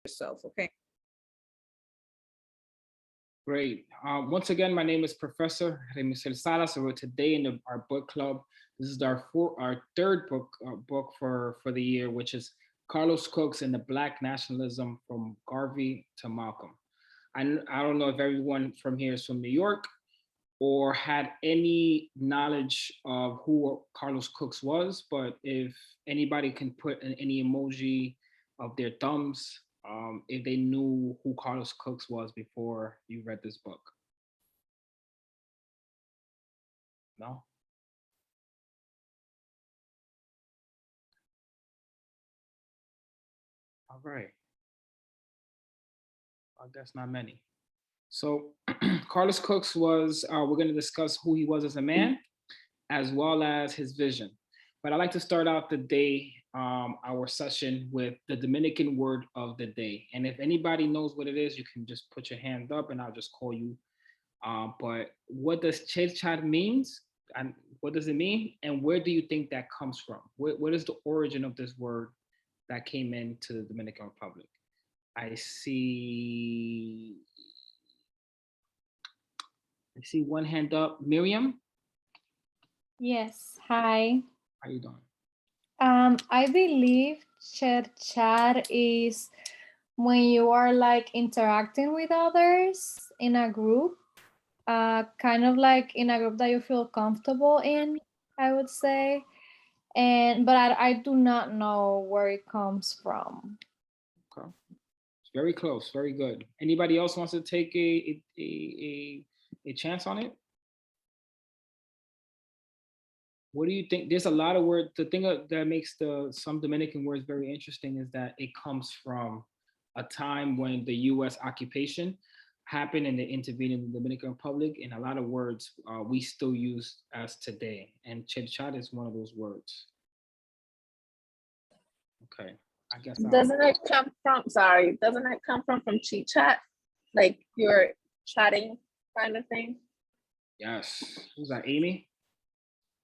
yourself, okay? Great. Once again, my name is Professor Remysell Salas. So we're today in our book club. This is our third book for the year, which is Carlos Cook's and the Black Nationalism from Garvey to Malcolm. I don't know if everyone from here is from New York or had any knowledge of who Carlos Cooks was, but if anybody can put any emoji of their thumbs, if they knew who Carlos Cooks was before you read this book. No? All right. I guess not many. So Carlos Cooks was, we're going to discuss who he was as a man, as well as his vision. But I'd like to start out the day, our session with the Dominican word of the day. And if anybody knows what it is, you can just put your hand up and I'll just call you. But what does chit means? And what does it mean? And where do you think that comes from? What is the origin of this word that came into the Dominican Republic? I see one hand up. Miriam, Yes, hi. how you doing? I believe chat is when you are like interacting with others in a group, kind of like in a group that you feel comfortable in, I would say. And but I do not know where it comes from. Okay. It's very close. Very good. Anybody else wants to take a chance on it? What do you think? There's a lot of words. The thing that makes the some Dominican words very interesting is that it comes from a time when the U.S. occupation happened and they intervened in the Dominican Republic, and a lot of words we still use as today. And chit chat is one of those words. Okay, I guess Doesn't it come from, sorry, doesn't it come from cheat chat? Like you're chatting kind of thing? yes. Who's that? Amy.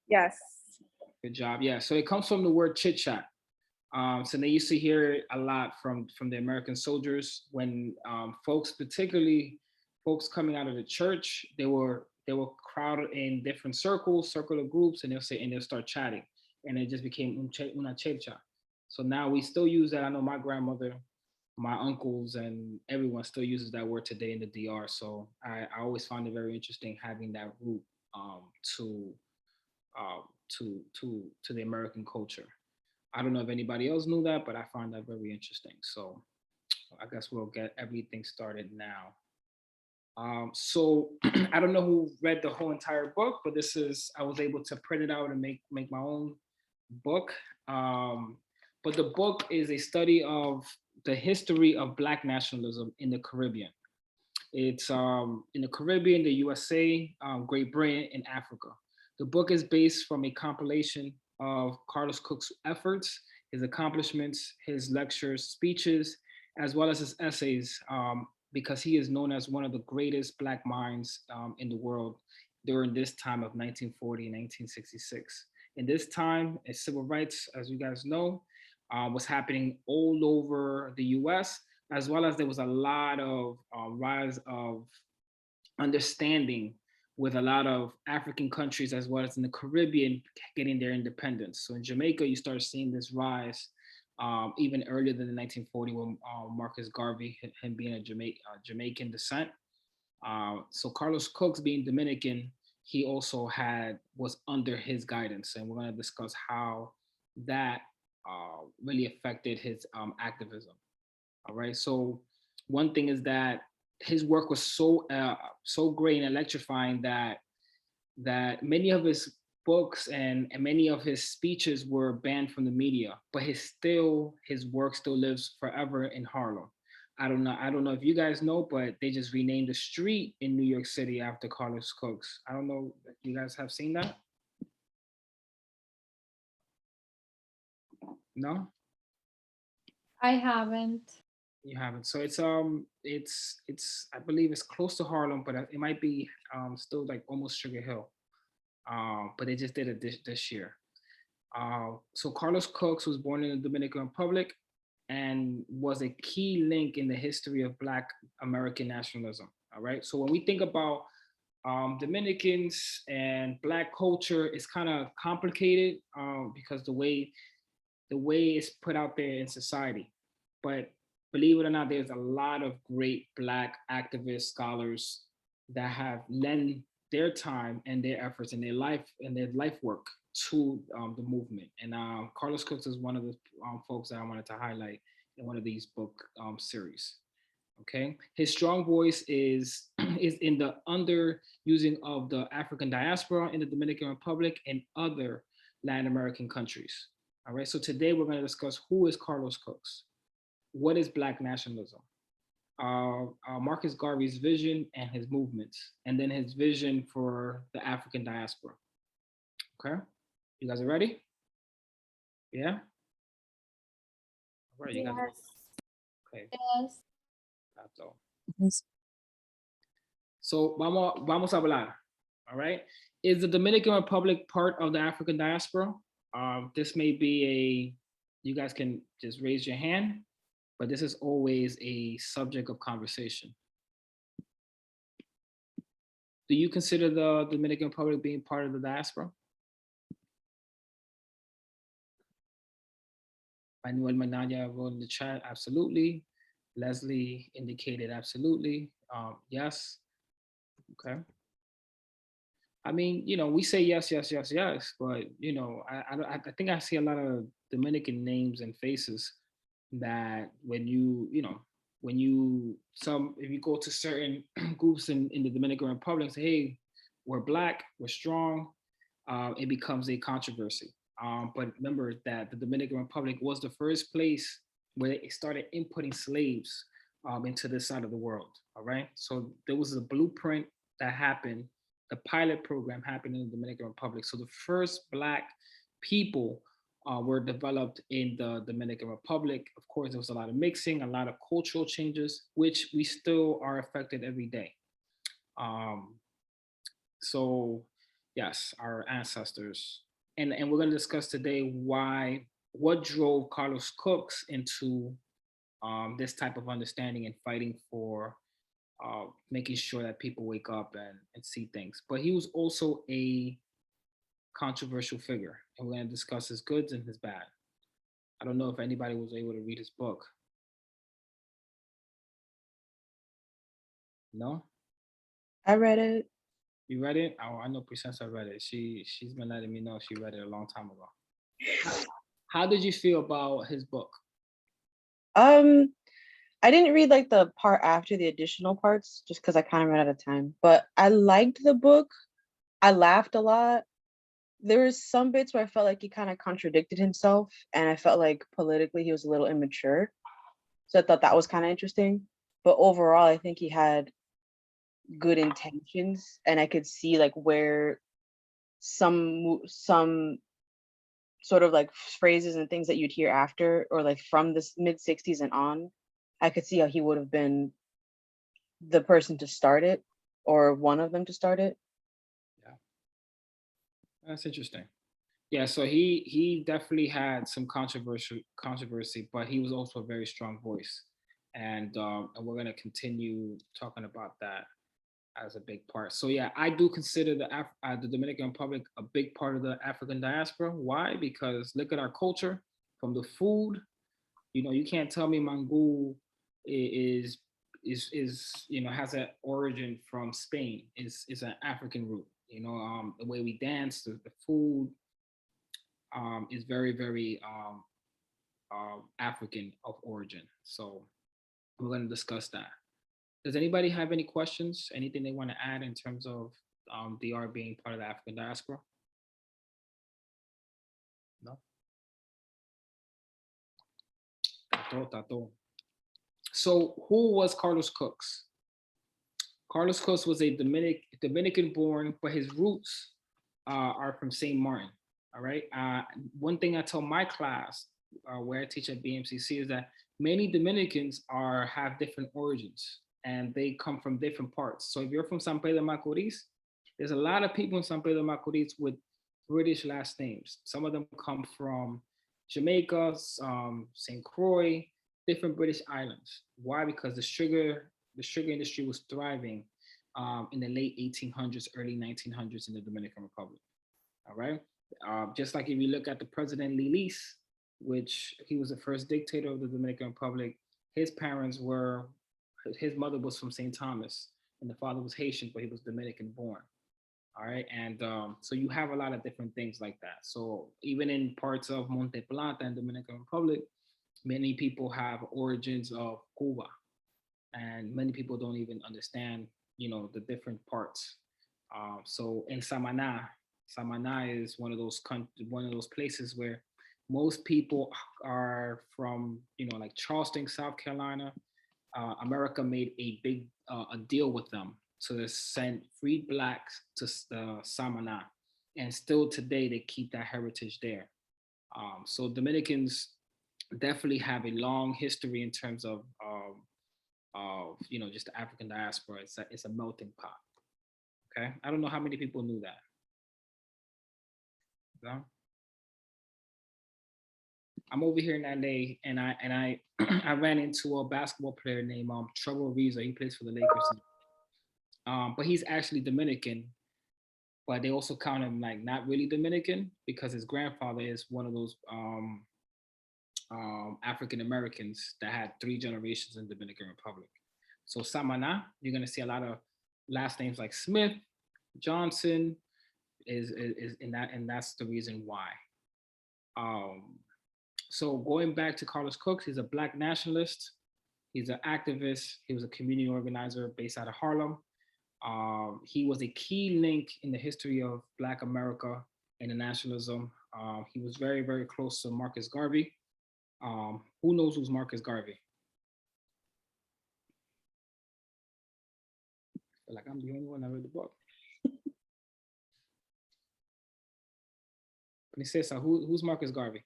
Yes. Good job. Yeah. So it comes from the word chit chat. So they used to hear it a lot from the American soldiers when folks, particularly folks coming out of the church, they were crowded in different circular groups, and they'll start chatting, and it just became una checha. So now we still use that. I know my grandmother, my uncles, and everyone still uses that word today in the DR. So I always found it very interesting having that root um, to to the American culture. I don't know if anybody else knew that, but I find that very interesting. So I guess we'll get everything started now. So I don't know who read the whole entire book, but this is I was able to print it out and make my own book. But the book is a study of the history of Black nationalism in the Caribbean. It's in the Caribbean, the USA, Great Britain, and Africa. The book is based from a compilation of Carlos Cook's efforts, his accomplishments, his lectures, speeches, as well as his essays, because he is known as one of the greatest Black minds in the world during this time of 1940 and 1966. In this time, civil rights, as you guys know, was happening all over the US, as well as there was a lot of rise of understanding with a lot of African countries as well as in the Caribbean getting their independence. So in Jamaica, you start seeing this rise even earlier than the 1940 when Marcus Garvey, him being a Jamaican descent. So Carlos Cooks being Dominican, he also was under his guidance, and we're going to discuss how that really affected his activism. All right. So one thing is that his work was so great and electrifying that many of his books and many of his speeches were banned from the media, but his work still lives forever in Harlem. I don't know if you guys know, but they just renamed the street in New York City after Carlos Cooks. I don't know if you guys have seen that. No? I haven't. You haven't. So it's I believe it's close to Harlem, but it might be still like almost Sugar Hill. But they just did it this year. So Carlos Cooks was born in the Dominican Republic and was a key link in the history of Black American nationalism. All right. So when we think about Dominicans and Black culture, it's kind of complicated because the way it's put out there in society. But believe it or not, there's a lot of great Black activists, scholars that have lent their time and their efforts and their life work to the movement. And Carlos Cooks is one of the folks that I wanted to highlight in one of these book series. Okay, his strong voice is is in the underusing of the African diaspora in the Dominican Republic and other Latin American countries. All right, so today we're going to discuss who is Carlos Cooks, what is Black nationalism, Marcus Garvey's vision and his movements, and then his vision for the African diaspora. Okay, you guys are ready? Yeah. All right, you guys. Yes. Okay. Yes. That's all. Yes. So vamos a hablar. All right. Is the Dominican Republic part of the African diaspora? This may be you guys can just raise your hand, but this is always a subject of conversation. Do you consider the Dominican Republic being part of the diaspora? Manuel Manaya wrote in the chat, absolutely. Leslie indicated absolutely. Yes. Okay. I mean, we say yes, yes, yes, yes, but I think I see a lot of Dominican names and faces that when if you go to certain groups in the Dominican Republic, say, hey, we're Black, we're strong, it becomes a controversy. But remember that the Dominican Republic was the first place where they started inputting slaves into this side of the world. All right. So there was a blueprint that happened. The pilot program happened in the Dominican Republic. So the first Black people were developed in the Dominican Republic. Of course, there was a lot of mixing, a lot of cultural changes, which we still are affected every day. So yes, our ancestors. And we're going to discuss today what drove Carlos Cooks into this type of understanding and fighting for making sure that people wake up and see things. But he was also a controversial figure, and we're going to discuss his goods and his bad. I don't know if anybody was able to read his book. No? I read it. You read it? Oh, I know Presenza read it. She's been letting me know she read it a long time ago. How did you feel about his book? I didn't read like the part after the additional parts just because I kind of ran out of time, but I liked the book. I laughed a lot. There was some bits where I felt like he kind of contradicted himself, and I felt like politically he was a little immature. So I thought that was kind of interesting. But overall, I think he had good intentions, and I could see like where some sort of like phrases and things that you'd hear after, or like from the mid 60s and on, I could see how he would have been the person to start it, or one of them to start it. Yeah, that's interesting. Yeah, so he definitely had some controversy, but he was also a very strong voice, and we're gonna continue talking about that as a big part. So yeah, I do consider the Dominican Republic a big part of the African diaspora. Why? Because look at our culture, from the food. You can't tell me mangú is has an origin from Spain. Is an African root. The way we dance, the food is very, very African of origin. So we're going to discuss that. Does anybody have any questions? Anything they want to add in terms of DR being part of the African diaspora? No? Tato. So who was Carlos Cooks? Carlos Cooks was a Dominican born, but his roots are from St. Martin. All right. One thing I tell my class where I teach at BMCC is that many Dominicans have different origins, and they come from different parts. So if you're from San Pedro de Macorís, there's a lot of people in San Pedro de Macorís with British last names. Some of them come from Jamaica, St. Croix, different British islands. Why? Because the sugar industry was thriving in the late 1800s, early 1900s in the Dominican Republic. All right. Just like if you look at the President Lilis, which he was the first dictator of the Dominican Republic, his mother was from St. Thomas and the father was Haitian, but he was Dominican born. All right. And so you have a lot of different things like that. So even in parts of Monte Plata and Dominican Republic, many people have origins of Cuba, and many people don't even understand, the different parts. So in Samana is one of those places where most people are from, like Charleston, South Carolina. America made a big a deal with them to send freed blacks to Samana, and still today they keep that heritage there. So Dominicans definitely have a long history in terms of just the African diaspora. It's a melting pot. Okay, I don't know how many people knew that. No? I'm over here in LA, and I I ran into a basketball player named Trevor Ariza. He plays for the Lakers. But he's actually Dominican, but they also count him like not really Dominican because his grandfather is one of those African Americans that had 3 generations in Dominican Republic. So Samana, you're gonna see a lot of last names like Smith, Johnson, is in that, and that's the reason why. So going back to Carlos Cooks, he's a Black nationalist. He's an activist. He was a community organizer based out of Harlem. He was a key link in the history of Black America and the nationalism. He was very, very close to Marcus Garvey. Who knows who's Marcus Garvey? I feel like I'm the only one that read the book. Princesa, who's Marcus Garvey?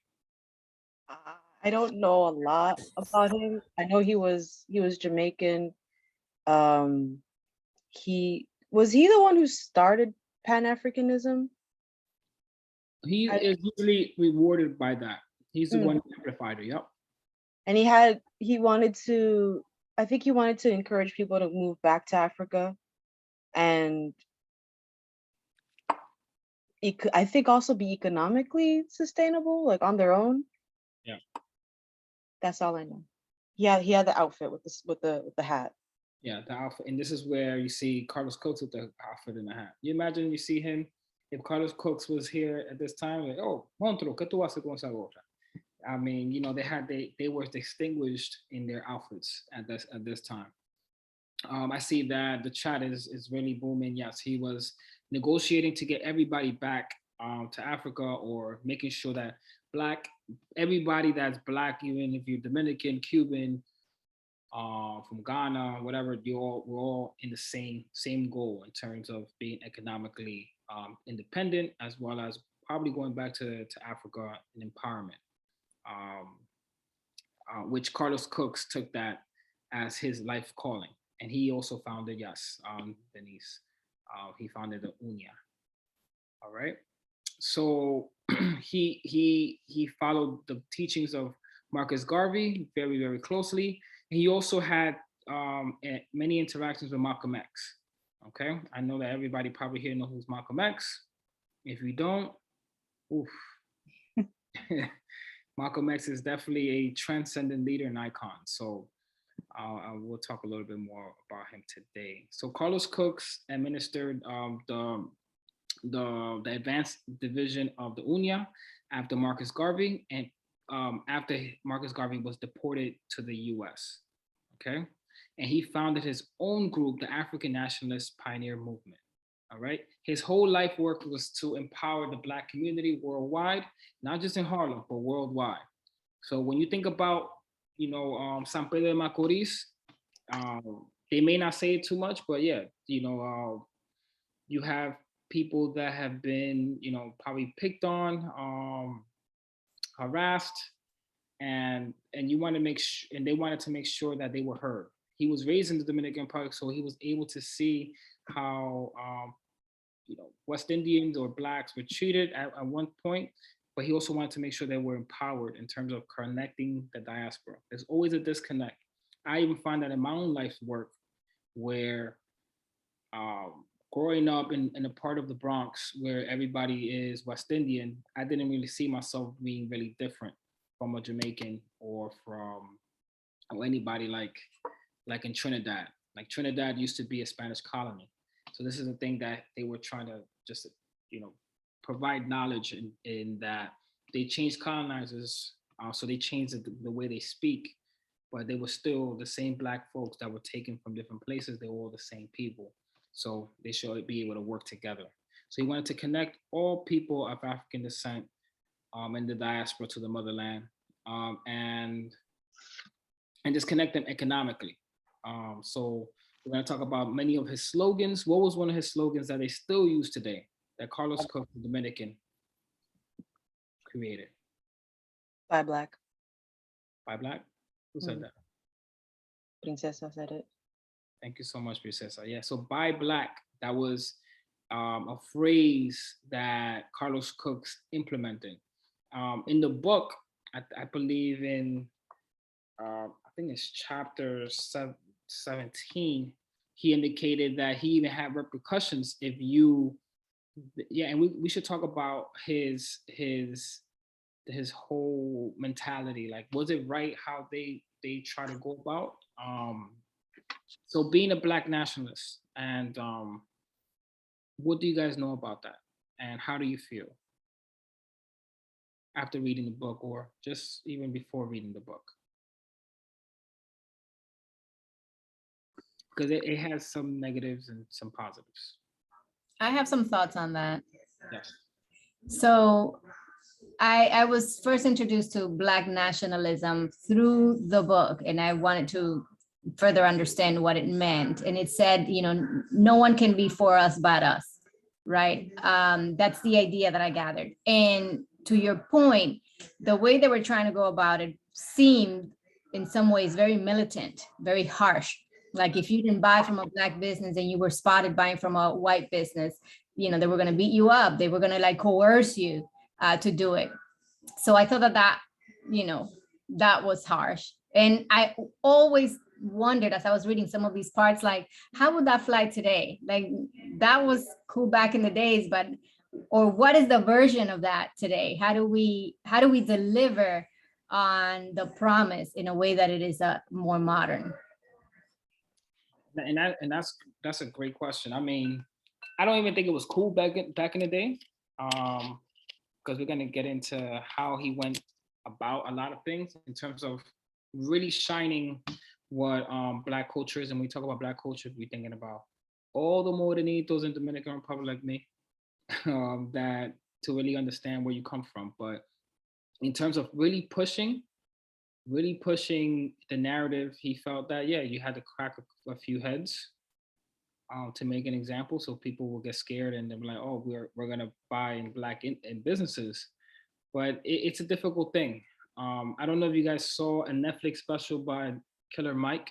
I don't know a lot about him. I know he was Jamaican. He was the one who started Pan-Africanism? He is usually rewarded by that. He's the one who amplified it. Yep. And he wanted to encourage people to move back to Africa, and I think also be economically sustainable, like on their own. Yeah. That's all I know. He had the outfit with the hat. Yeah, the outfit, and this is where you see Carlos Cooks with the outfit and the hat. You imagine you see him if Carlos Cooks was here at this time, like, oh, Montro, ¿qué tú haces con esa gorra? I mean, they were distinguished in their outfits at this time. I see that the chat is really booming. Yes, he was negotiating to get everybody back to Africa, or making sure that everybody that's Black, even if you're Dominican, Cuban, from Ghana, whatever, we're all in the same goal in terms of being economically independent, as well as probably going back to Africa and empowerment. Which Carlos Cooks took that as his life calling. And he also founded, Denise, he founded the UNIA. All right. So he followed the teachings of Marcus Garvey very, very closely. And he also had many interactions with Malcolm X. Okay. I know that everybody probably here knows who's Malcolm X. If you don't, oof. Malcolm X is definitely a transcendent leader and icon. So we'll talk a little bit more about him today. So Carlos Cooks administered the advanced division of the UNIA after Marcus Garvey, and after Marcus Garvey was deported to the US. Okay. And he founded his own group, the African Nationalist Pioneer Movement. All right. His whole life work was to empower the Black community worldwide, not just in Harlem, but worldwide. So when you think about, San Pedro de Macorís, they may not say it too much, but yeah, you have people that have been, probably picked on, harassed, and you want to and they wanted to make sure that they were heard. He was raised in the Dominican Republic, so he was able to see how West Indians or Blacks were treated at one point, but he also wanted to make sure that we're empowered in terms of connecting the diaspora. There's always a disconnect. I even find that in my own life's work, where growing up in a part of the Bronx where everybody is West Indian, I didn't really see myself being really different from a Jamaican or anybody like in Trinidad. Like Trinidad used to be a Spanish colony. So this is a thing that they were trying to just, provide knowledge in that they changed colonizers. So they changed the way they speak, but they were still the same Black folks that were taken from different places. They were all the same people. So they should be able to work together. So he wanted to connect all people of African descent in the diaspora to the motherland, and just connect them economically. So we're going to talk about many of his slogans. What was one of his slogans that they still use today that Carlos Cook, the Dominican, created? Buy Black. Buy Black? Who said that? Princesa said it. Thank you so much, Princesa. Yeah, so Buy Black, that was a phrase that Carlos Cook's implemented. In the book, I believe in, I think it's chapter 17, he indicated that he even had repercussions if you, and we should talk about his whole mentality. Like, was it right how they try to go about? So being a Black nationalist, and what do you guys know about that? And how do you feel after reading the book, or just even before reading the book? Because it has some negatives and some positives. I have some thoughts on that. Yes. So I was first introduced to Black nationalism through the book, and I wanted to further understand what it meant. And it said, no one can be for us but us, right? That's the idea that I gathered. And to your point, the way they were trying to go about it seemed in some ways very militant, very harsh. Like if you didn't buy from a Black business and you were spotted buying from a white business, they were going to beat you up. They were going to coerce you to do it. So I thought that that was harsh. And I always wondered as I was reading some of these parts, like, how would that fly today? Like, that was cool back in the days, or what is the version of that today? How do we deliver on the promise in a way that it is more modern? And that's a great question. I mean, I don't even think it was cool back in the day, because we're gonna get into how he went about a lot of things in terms of really shining what Black culture is. And when we talk about Black culture, we're thinking about all the morenitos in Dominican Republic like me, that to really understand where you come from. But in terms of really pushing the narrative, he felt that, yeah, you had to crack a few heads to make an example, so people will get scared and they're like, oh, we're gonna buy in Black in businesses. But it's a difficult thing. I don't know if you guys saw a Netflix special by Killer Mike.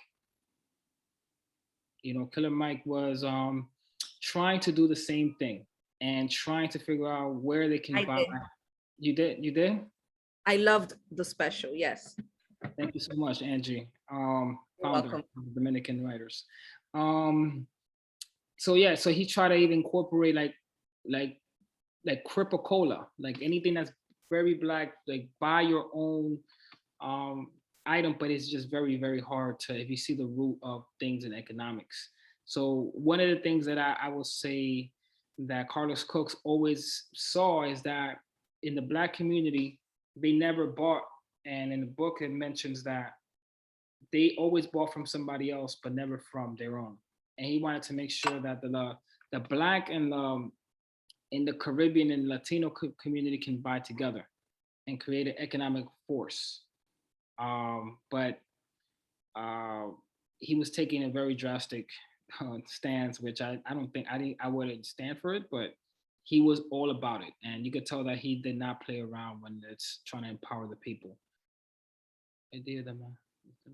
Killer Mike was trying to do the same thing and trying to figure out where they can buy. You did? I loved the special, yes. Thank you so much, Angie, founder welcome. of Dominican Writers. So yeah, so he tried to even incorporate like Cripa-Cola, like anything that's very Black, like buy your own item, but it's just very, very hard to, if you see the root of things in economics. So one of the things that I will say that Carlos Cooks always saw is that in the Black community, they never bought, and in the book it mentions that they always bought from somebody else, but never from their own. And he wanted to make sure that the Black and in the Caribbean and Latino community can buy together and create an economic force. But he was taking a very drastic stance, which I don't think, I wouldn't stand for it, but he was all about it. And you could tell that he did not play around when it's trying to empower the people. Idea that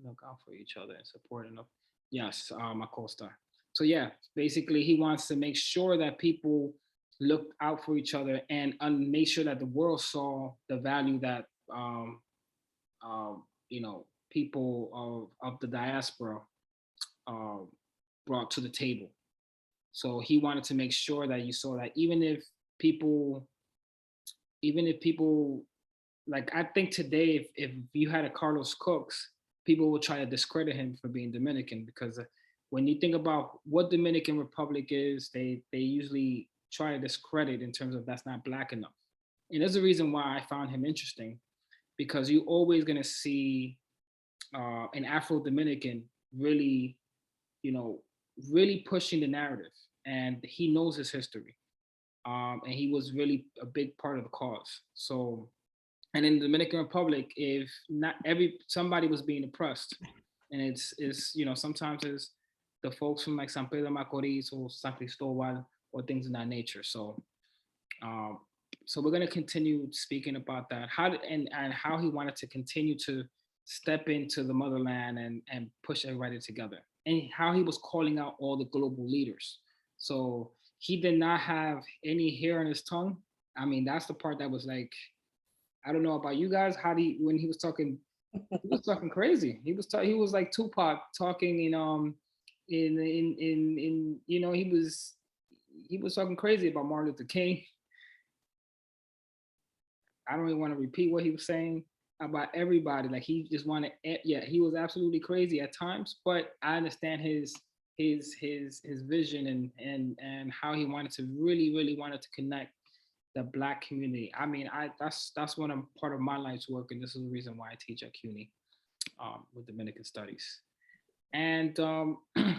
look out for each other and support enough. Yes, my co-star. So yeah, basically he wants to make sure that people looked out for each other and made sure that the world saw the value that you know, people of the diaspora uh, brought to the table. So he wanted to make sure that you saw that even if people, like, I think today, if you had a Carlos Cooks, people will try to discredit him for being Dominican, because when you think about what Dominican Republic is, they usually try to discredit in terms of that's not Black enough. And there's a reason why I found him interesting, because you're always gonna see an Afro-Dominican really, you know, really pushing the narrative, and he knows his history. And he was really a big part of the cause. So, and in the Dominican Republic, if not somebody was being oppressed, and it's you know, sometimes it's the folks from like San Pedro Macorís or San Cristobal or things of that nature. So, um, so we're gonna continue speaking about that, and how he wanted to continue to step into the motherland and push everybody together, and how he was calling out all the global leaders. So he did not have any hair on his tongue. I mean, that's the part that was like, I don't know about you guys. When he was talking crazy. He was like Tupac talking in you know, he was talking crazy about Martin Luther King. I don't even want to repeat what he was saying about everybody. Like, he just wanted, yeah, he was absolutely crazy at times, but I understand his vision and how he wanted to really wanted to connect the Black community. I mean, that's part of my life's work, and this is the reason why I teach at CUNY with Dominican Studies. And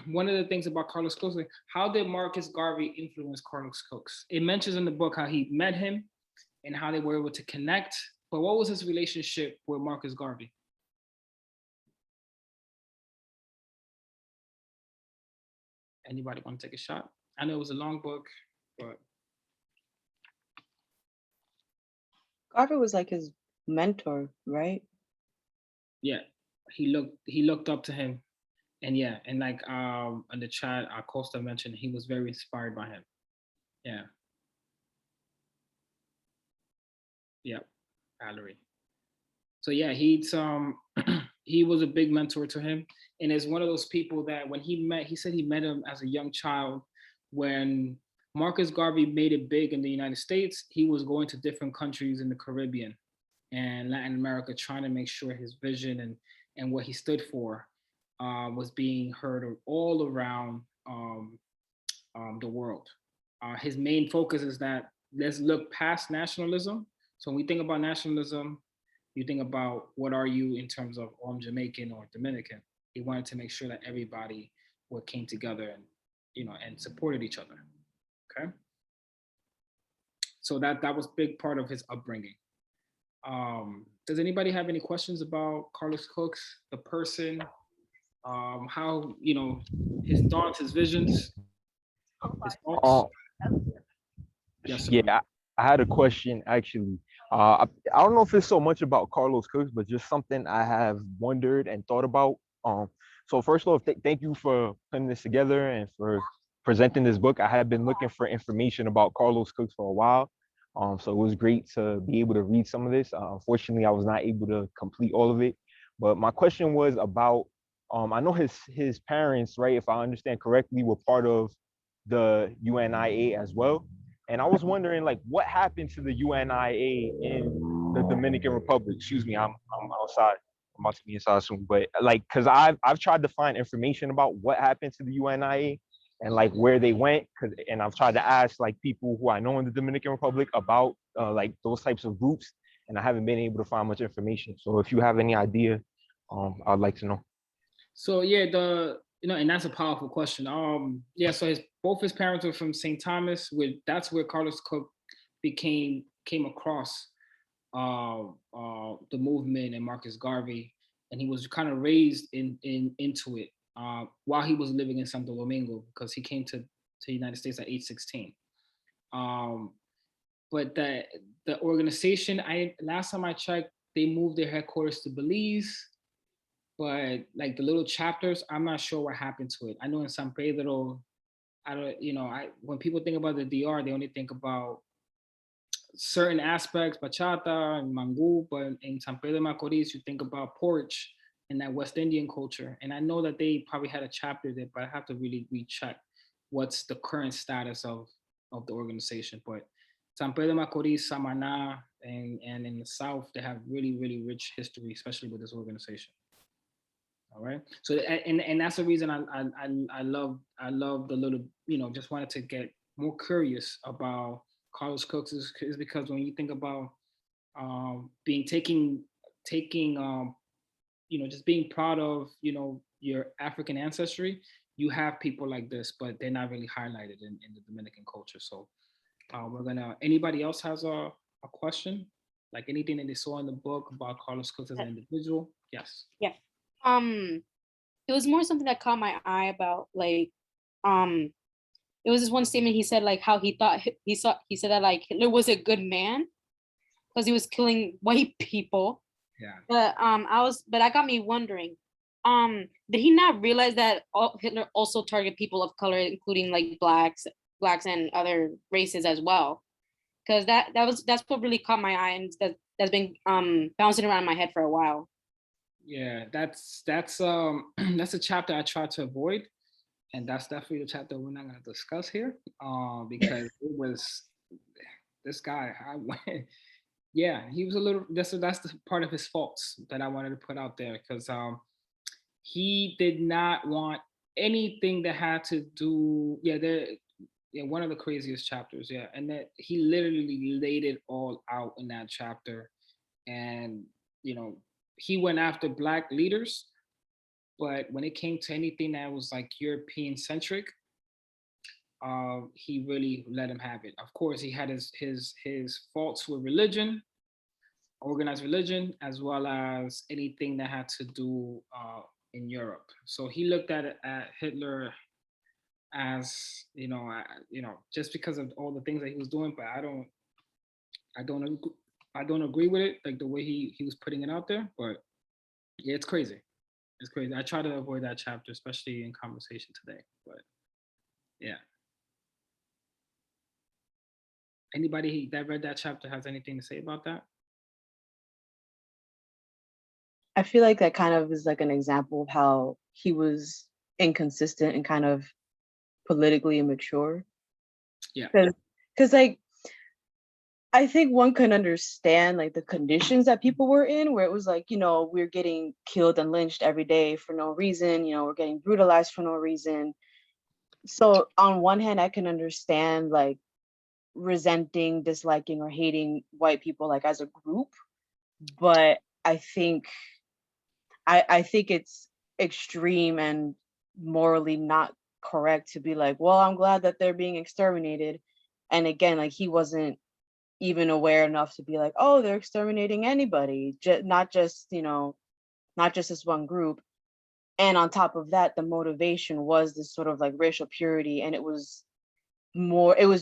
one of the things about Carlos Cooks, like, how did Marcus Garvey influence Carlos Cooks? It mentions in the book how he met him and how they were able to connect. But what was his relationship with Marcus Garvey? Anybody want to take a shot? I know it was a long book, but Garvey was like his mentor, right? yeah, he looked up to him, and yeah, and like in the chat, Costa mentioned he was very inspired by him. Yeah, yeah, Valerie. So yeah, he's he was a big mentor to him, and is one of those people that when he said he met him as a young child. When Marcus Garvey made it big in the United States, he was going to different countries in the Caribbean and Latin America, trying to make sure his vision and what he stood for was being heard all around the world. His main focus is that let's look past nationalism. So when we think about nationalism, you think about what are you in terms of, oh, I'm Jamaican or Dominican. He wanted to make sure that everybody came together and, you know, and supported each other. Okay. So that was a big part of his upbringing. Does anybody have any questions about Carlos Cooks, the person, how, you know, his thoughts, his visions, his thoughts? Yes, sir. Yeah, I had a question actually. I don't know if it's so much about Carlos Cooks, but just something I have wondered and thought about. So first of all, thank you for putting this together and for presenting this book. I had been looking for information about Carlos Cooks for a while. So it was great to be able to read some of this. Unfortunately, I was not able to complete all of it. But my question was about, I know his parents, right, if I understand correctly, were part of the UNIA as well. And I was wondering, like, what happened to the UNIA in the Dominican Republic? Excuse me, I'm outside. I'm about to be inside soon. But like, cause I've tried to find information about what happened to the UNIA and like where they went. And I've tried to ask like people who I know in the Dominican Republic about like those types of groups, and I haven't been able to find much information. So if you have any idea, I'd like to know. So yeah, you know, and that's a powerful question. Yeah, so both his parents were from St. Thomas, that's where Carlos Cook came across the movement and Marcus Garvey, and he was kind of raised into it while he was living in Santo Domingo, because he came to the United States at age 16. But the organization, last time I checked, they moved their headquarters to Belize. But like the little chapters, I'm not sure what happened to it. I know in San Pedro, I don't, you know, when people think about the DR, they only think about certain aspects, bachata and mangu, but in San Pedro de Macorís, you think about porch and that West Indian culture. And I know that they probably had a chapter there, but I have to really recheck what's the current status of the organization. But San Pedro de Macorís, Samaná, and in the South, they have really, really rich history, especially with this organization. All right. So and that's the reason I love the little, you know, just wanted to get more curious about Carlos Cooks is because when you think about taking you know, just being proud of, you know, your African ancestry, you have people like this, but they're not really highlighted in the Dominican culture. So we're gonna, anybody else has a question? Like anything that they saw in the book about Carlos Cooks as an individual? Yes. Yeah. It was more something that caught my eye about like, it was this one statement he said, like how he thought he said that like Hitler was a good man because he was killing white people. Yeah. But that got me wondering, did he not realize that Hitler also targeted people of color, including like blacks and other races as well? Because that's what really caught my eye, and that's been bouncing around in my head for a while. Yeah, that's that's a chapter I try to avoid, and that's definitely the chapter we're not gonna discuss here, because it was this guy. I went, yeah, he was a little. That's the part of his faults that I wanted to put out there because he did not want anything that had to do. Yeah, one of the craziest chapters. Yeah, and that he literally laid it all out in that chapter, and you know, he went after black leaders, but when it came to anything that was like European centric, he really let him have it. Of course, he had his faults with religion, organized religion, as well as anything that had to do in Europe. So he looked at Hitler as, you know, just because of all the things that he was doing, but I don't agree with it, like the way he was putting it out there. But yeah, it's crazy. It's crazy. I try to avoid that chapter, especially in conversation today. But yeah. Anybody that read that chapter has anything to say about that? I feel like that kind of is like an example of how he was inconsistent and kind of politically immature. Yeah. Because like, I think one can understand like the conditions that people were in, where it was like, you know, we're getting killed and lynched every day for no reason, you know, we're getting brutalized for no reason. So on one hand, I can understand like resenting, disliking, or hating white people like as a group, but I think it's extreme and morally not correct to be like, well, I'm glad that they're being exterminated. And again, like he wasn't even aware enough to be like, oh, they're exterminating anybody, not just, you know, not just this one group. And on top of that, the motivation was this sort of like racial purity, and it was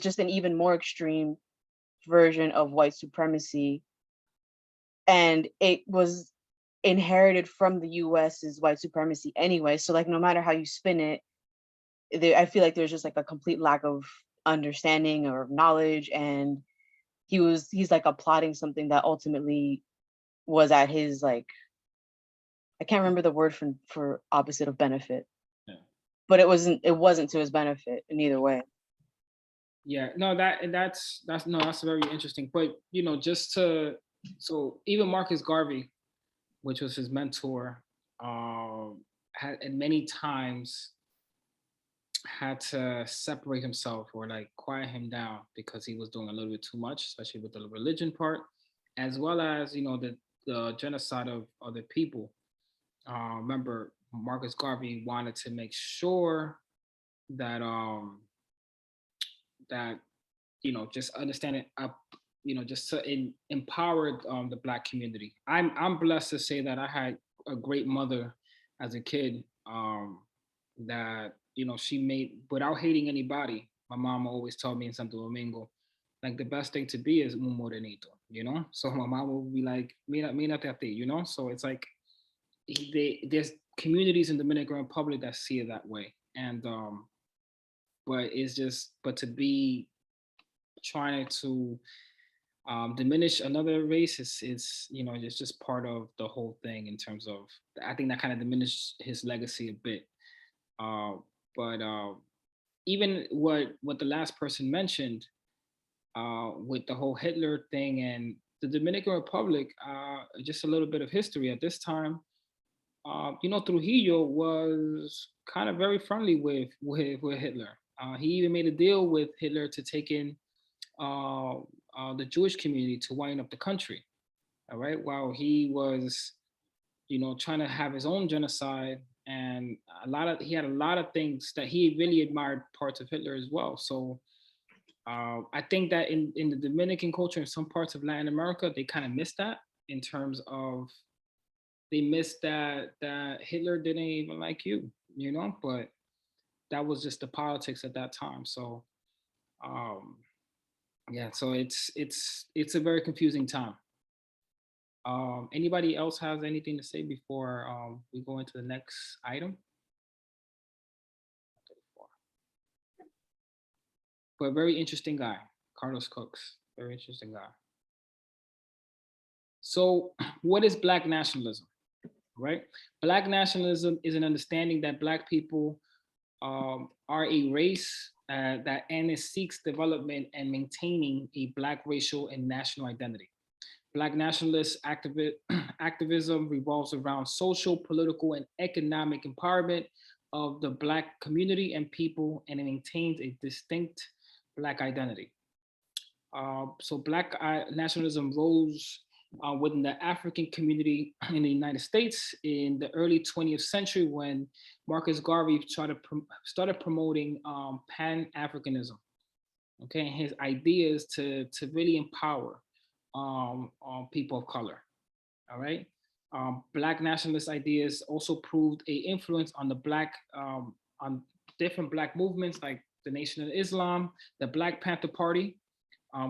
just an even more extreme version of white supremacy. And it was inherited from the US's white supremacy anyway. So like no matter how you spin it, I feel like there's just like a complete lack of understanding or knowledge, and he's like applauding something that ultimately was at his, like, I can't remember the word for opposite of benefit. Yeah. But it wasn't to his benefit in either way. Yeah, no, that's very interesting. But you know, so even Marcus Garvey, which was his mentor, had and many times had to separate himself or like quiet him down because he was doing a little bit too much, especially with the religion part, as well as, you know, the genocide of other people. Remember, Marcus Garvey wanted to make sure that that, you know, just understanding up, you know, just to empower the Black community. I'm blessed to say that I had a great mother as a kid, that, you know, she made, without hating anybody. My mom always told me in Santo Domingo, like the best thing to be is un morenito, you know? So my mom would be like, mira te a ti, you know? So it's like, there's communities in Dominican Republic that see it that way. And but but to be trying to diminish another race is it's just part of the whole thing in terms of, I think that kind of diminished his legacy a bit. But even what the last person mentioned, with the whole Hitler thing and the Dominican Republic, just a little bit of history at this time. Trujillo was kind of very friendly with Hitler. He even made a deal with Hitler to take in the Jewish community to wind up the country. All right, while he was, trying to have his own genocide, and he had a lot of things that he really admired parts of Hitler as well. So I think that in the Dominican culture, in some parts of Latin America, they kind of missed that, in terms of, they missed that Hitler didn't even like you, but that was just the politics at that time. So yeah, so it's a very confusing time. Anybody else has anything to say before we go into the next item? But very interesting guy, Carlos Cooks, very interesting guy. So what is Black nationalism, right? Black nationalism is an understanding that Black people are a race that and it seeks development and maintaining a Black racial and national identity. Black nationalist activism revolves around social, political, and economic empowerment of the Black community and people, and it maintains a distinct Black identity. So Black nationalism rose within the African community in the United States in the early 20th century, when Marcus Garvey started promoting Pan-Africanism. Okay, and his ideas to really empower people of color. All right. Black nationalist ideas also proved a influence on on different Black movements like the Nation of Islam, the Black Panther Party,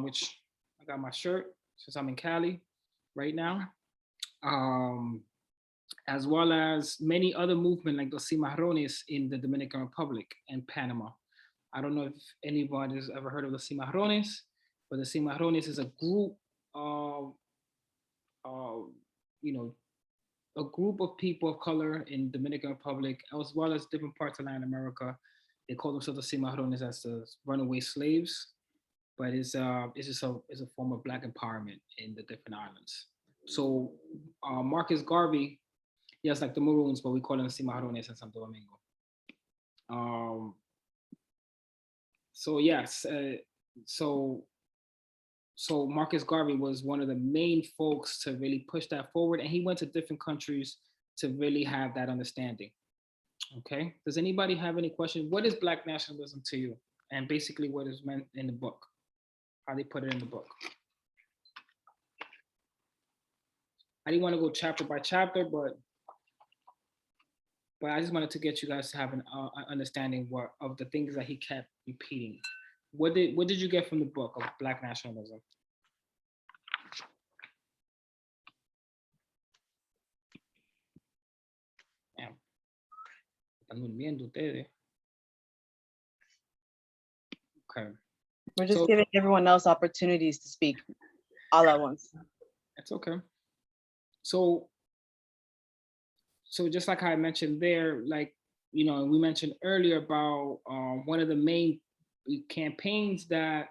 which I got my shirt since I'm in Cali right now, as well as many other movements like the Cimarrones in the Dominican Republic and Panama. I don't know if anybody has ever heard of the Cimarrones, but the Cimarrones is a group of, a group of people of color in Dominican Republic, as well as different parts of Latin America. They call themselves the Cimarrones as the runaway slaves, but it's just a form of Black empowerment in the different islands. So Marcus Garvey, yes, like the Maroons, but we call them Cimarrones in Santo Domingo. So yes, so Marcus Garvey was one of the main folks to really push that forward, and he went to different countries to really have that understanding. Okay, does anybody have any questions? What is Black nationalism to you? And basically what is meant in the book, how they put it in the book. I didn't want to go chapter by chapter, but I just wanted to get you guys to have an understanding of the things that he kept repeating. What did you get from the book of Black nationalism? Están durmiendo ustedes. Okay. We're just giving everyone else opportunities to speak all at once. That's okay. So just like I mentioned there, like, we mentioned earlier about one of the main campaigns that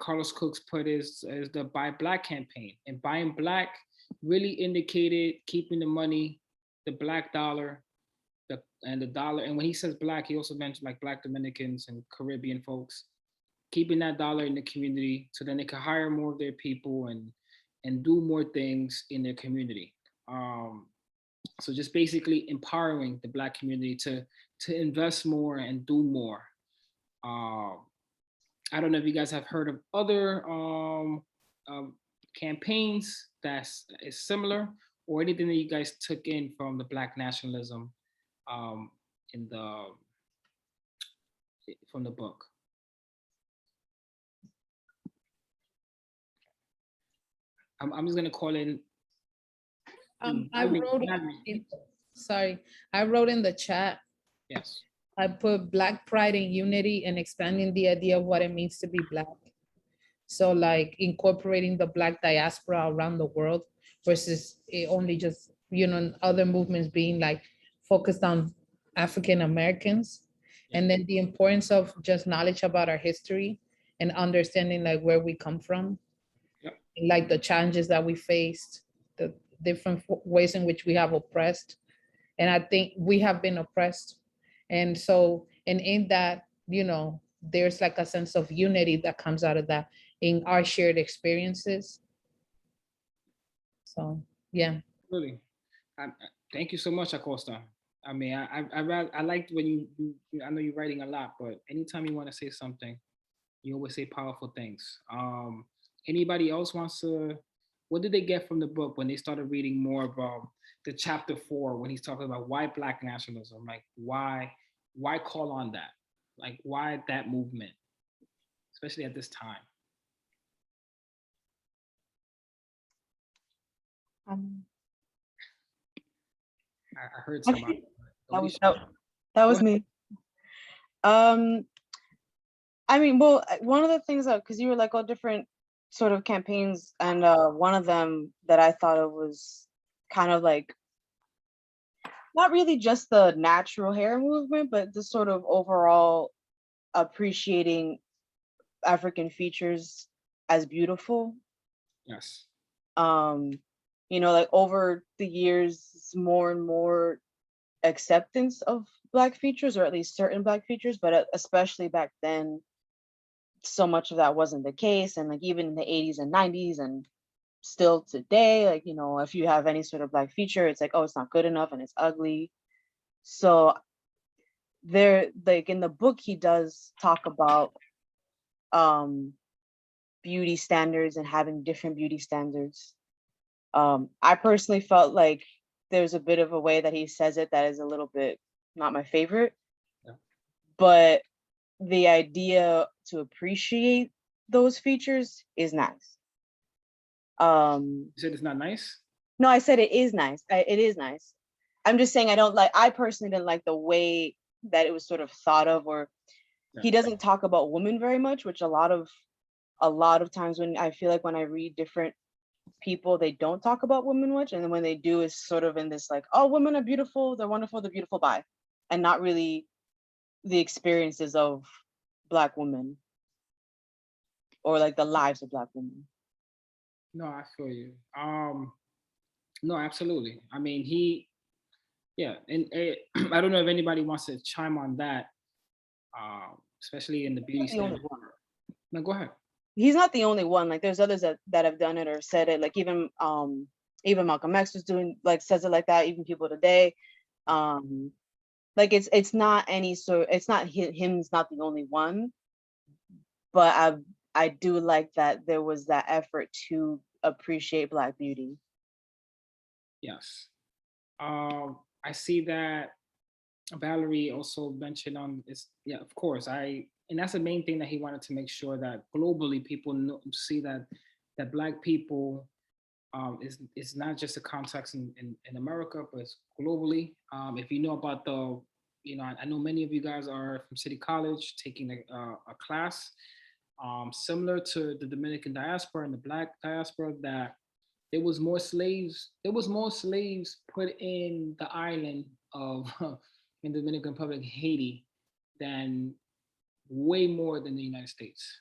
Carlos Cooks put is the Buy Black campaign. And buying Black really indicated keeping the money, the Black dollar, the dollar. And when he says Black, he also mentioned like Black Dominicans and Caribbean folks, keeping that dollar in the community so then they can hire more of their people and do more things in their community. So just basically empowering the Black community to invest more and do more. I don't know if you guys have heard of other campaigns that is similar, or anything that you guys took in from the Black nationalism from the book. I'm just gonna call in. I wrote in the chat. Yes. I put Black pride and unity and expanding the idea of what it means to be Black. So like incorporating the Black diaspora around the world versus it only just, other movements being like focused on African Americans. And then the importance of just knowledge about our history and understanding like where we come from, Yep. like the challenges that we faced, the different ways in which we have oppressed. And I think we have been oppressed. And so, and in that, there's like a sense of unity that comes out of that in our shared experiences. So, yeah. Really. Thank you so much, Acosta. I mean, I liked when I know you're writing a lot, but anytime you want to say something, you always say powerful things. Anybody else wants to, what did they get from the book when they started reading more about the chapter 4, when he's talking about why Black nationalism, like why call on that? Like why that movement, especially at this time? I heard somebody. That was me. I mean, well, one of the things that, because you were like all different sort of campaigns, and one of them that I thought of was kind of like not really just the natural hair movement, but the sort of overall appreciating African features as beautiful. Yes. Like over the years, more and more acceptance of Black features, or at least certain Black features, but especially back then, so much of that wasn't the case. And like even in the 80s and 90s and still today, like, if you have any sort of Black feature, it's like, oh, it's not good enough and it's ugly. So there, like in the book, he does talk about beauty standards and having different beauty standards. I personally felt like there's a bit of a way that he says it that is a little bit not my favorite. Yeah. But the idea to appreciate those features is nice. You said it's not nice? No, I said it is nice. It is nice. I'm just saying I personally didn't like the way that it was sort of thought of, or he doesn't talk about women very much, which a lot of times when I feel like when I read different people, they don't talk about women much. And then when they do, it's sort of in this like, oh, women are beautiful, they're wonderful, they're beautiful, bye. And not really the experiences of Black women or like the lives of Black women. No, I feel you. No, absolutely. I mean, and I don't know if anybody wants to chime on that, especially in the beauty standard. No, go ahead. He's not the only one. Like there's others that have done it or said it. Like even Malcolm X was doing, like, says it like that. Even people today, like it's not any sort. It's not him's not the only one, but I do like that there was that effort to appreciate Black beauty. Yes. I see that Valerie also mentioned on this. Yeah, of course. And that's the main thing that he wanted to make sure that globally people see that Black people is not just a context in America, but it's globally. If you know about I know many of you guys are from City College taking a class similar to the Dominican diaspora and the Black diaspora, that there was more slaves put in the island of in the Dominican Republic, Haiti, than way more than the United States.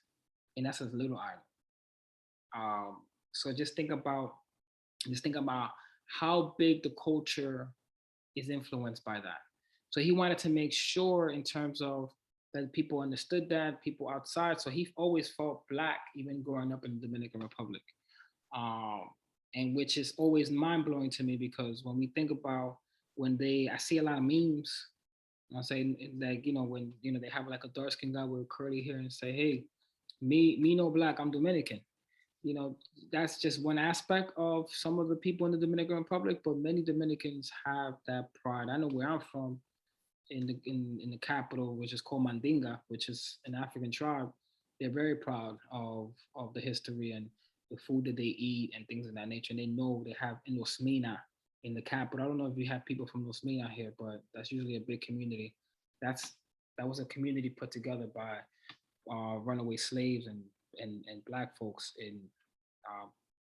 And that's a little island. So just think about how big the culture is influenced by that. So he wanted to make sure in terms of that people understood that, people outside. So he always felt Black, even growing up in the Dominican Republic. And which is always mind-blowing to me, because when we think about I see a lot of memes, I'm saying, like, when they have like a dark skinned guy with curly hair and say, hey, me no Black, I'm Dominican. That's just one aspect of some of the people in the Dominican Republic, but many Dominicans have that pride. I know where I'm from, in the capital, which is called Mandinga, which is an African tribe. They're very proud of the history and the food that they eat and things of that nature. And they know they have Inosmina in the capital. I don't know if you have people from Inosmina here, but that's usually a big community. That's that was a community put together by runaway slaves and Black folks in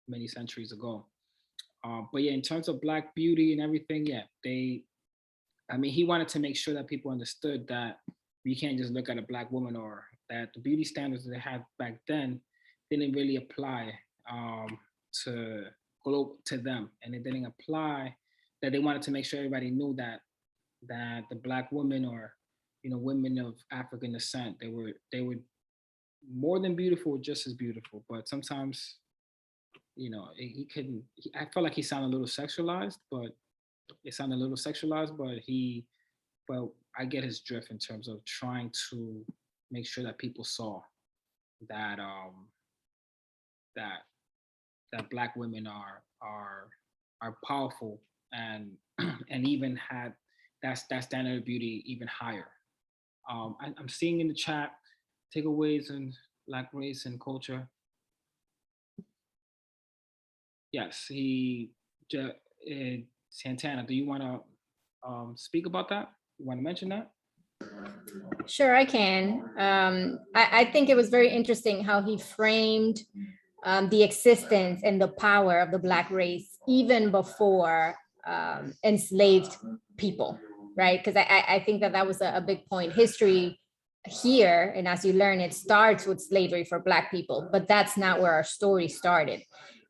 many centuries ago. But yeah, in terms of Black beauty and everything, yeah, he wanted to make sure that people understood that you can't just look at a Black woman, or that the beauty standards that they had back then didn't really apply to them, and it didn't apply. That they wanted to make sure everybody knew that the Black women, or women of African descent, they were more than beautiful, just as beautiful. But sometimes, he couldn't. I felt like he sounded a little sexualized, but but I get his drift in terms of trying to make sure that people saw that that Black women are powerful, and even had that standard of beauty even higher. I'm seeing in the chat takeaways in Black race and culture. Yes, Santana, do you want to speak about that? You want to mention that? Sure, I can. I think it was very interesting how he framed the existence and the power of the Black race even before enslaved people, right? Because I think that was a big point. History here, and as you learn, it starts with slavery for Black people, but that's not where our story started.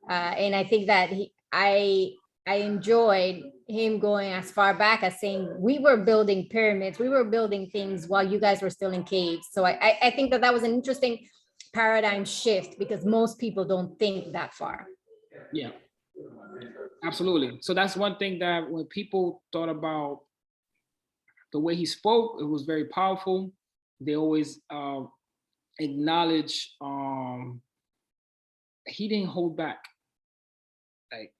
And I think that I enjoyed him going as far back as saying, we were building pyramids, we were building things while you guys were still in caves. So I think that was an interesting paradigm shift, because most people don't think that far. Yeah, absolutely. So that's one thing that when people thought about the way he spoke, it was very powerful. They always acknowledge he didn't hold back. Like,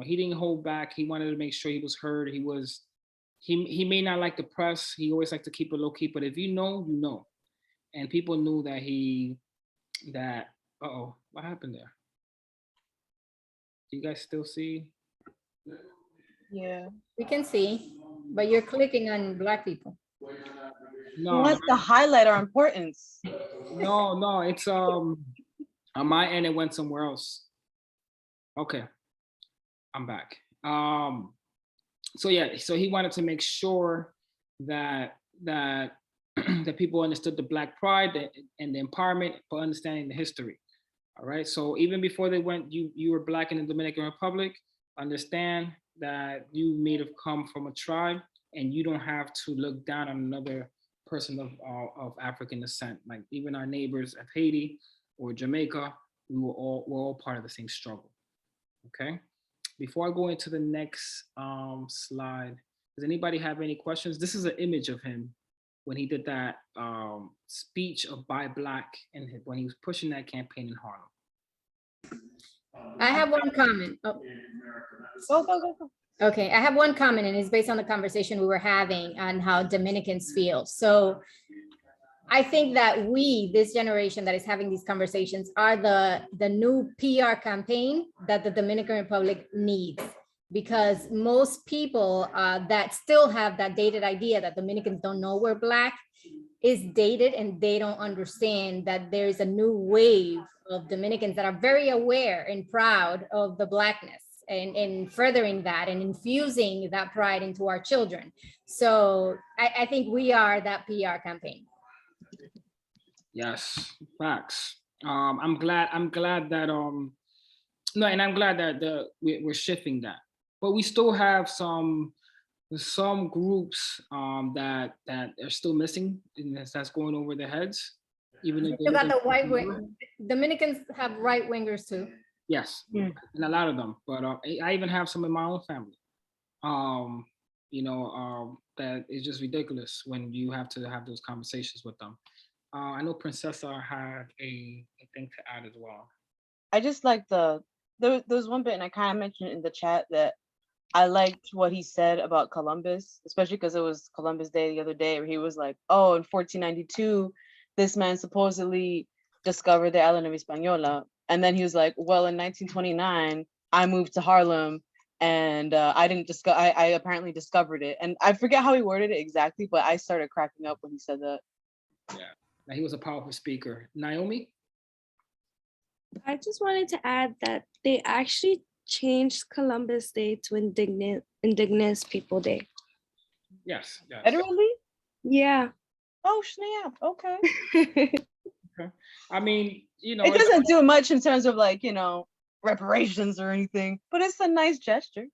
he didn't hold back. He wanted to make sure he was heard. He may not like the press. He always liked to keep it low key, but if you know, you know. And people knew that uh-oh, what happened there? Do you guys still see? Yeah. We can see, but you're clicking on Black people. No, Who wants to highlight our importance? no, it's on my end, it went somewhere else. Okay, I'm back. So yeah, so he wanted to make sure that that people understood the Black pride and the empowerment for understanding the history. All right, so even before they went, you were Black in the Dominican Republic, understand that you may have come from a tribe, and you don't have to look down on another person of African descent. Like even our neighbors of Haiti or Jamaica, we're all part of the same struggle. Okay. Before I go into the next slide, does anybody have any questions? This is an image of him when he did that speech of Buy Black, and when he was pushing that campaign in Harlem. I have one comment. Oh. Go. Okay, I have one comment, and it's based on the conversation we were having on how Dominicans feel. So I think that this generation that is having these conversations, are the new PR campaign that the Dominican Republic needs, because most people that still have that dated idea that Dominicans don't know we're Black is dated, and they don't understand that there's a new wave of Dominicans that are very aware and proud of the Blackness, and furthering that and infusing that pride into our children. So I think we are that PR campaign. Yes, facts. I'm glad that no, and I'm glad that we're shifting that, but we still have some groups that are still missing, and that's going over their heads. Even if you got the white wing. Dominicans have right wingers too. Yes, and a lot of them, but I even have some in my own family. That is just ridiculous when you have to have those conversations with them. I know Princessa had a thing to add as well. I just like there's one bit, and I kind of mentioned in the chat, that I liked what he said about Columbus, especially because it was Columbus Day the other day, where he was like, oh, in 1492, this man supposedly discovered the island of Hispaniola. And then he was like, well, in 1929, I moved to Harlem And I didn't discover. I apparently discovered it, and I forget how he worded it exactly, but I started cracking up when he said that. Yeah, now he was a powerful speaker. Naomi? I just wanted to add that they actually changed Columbus Day to Indigenous People Day. Yes, yes. Literally? Yeah. Oh snap! Okay. Okay. I mean, you know, It doesn't do much in terms of like, reparations or anything, but it's a nice gesture.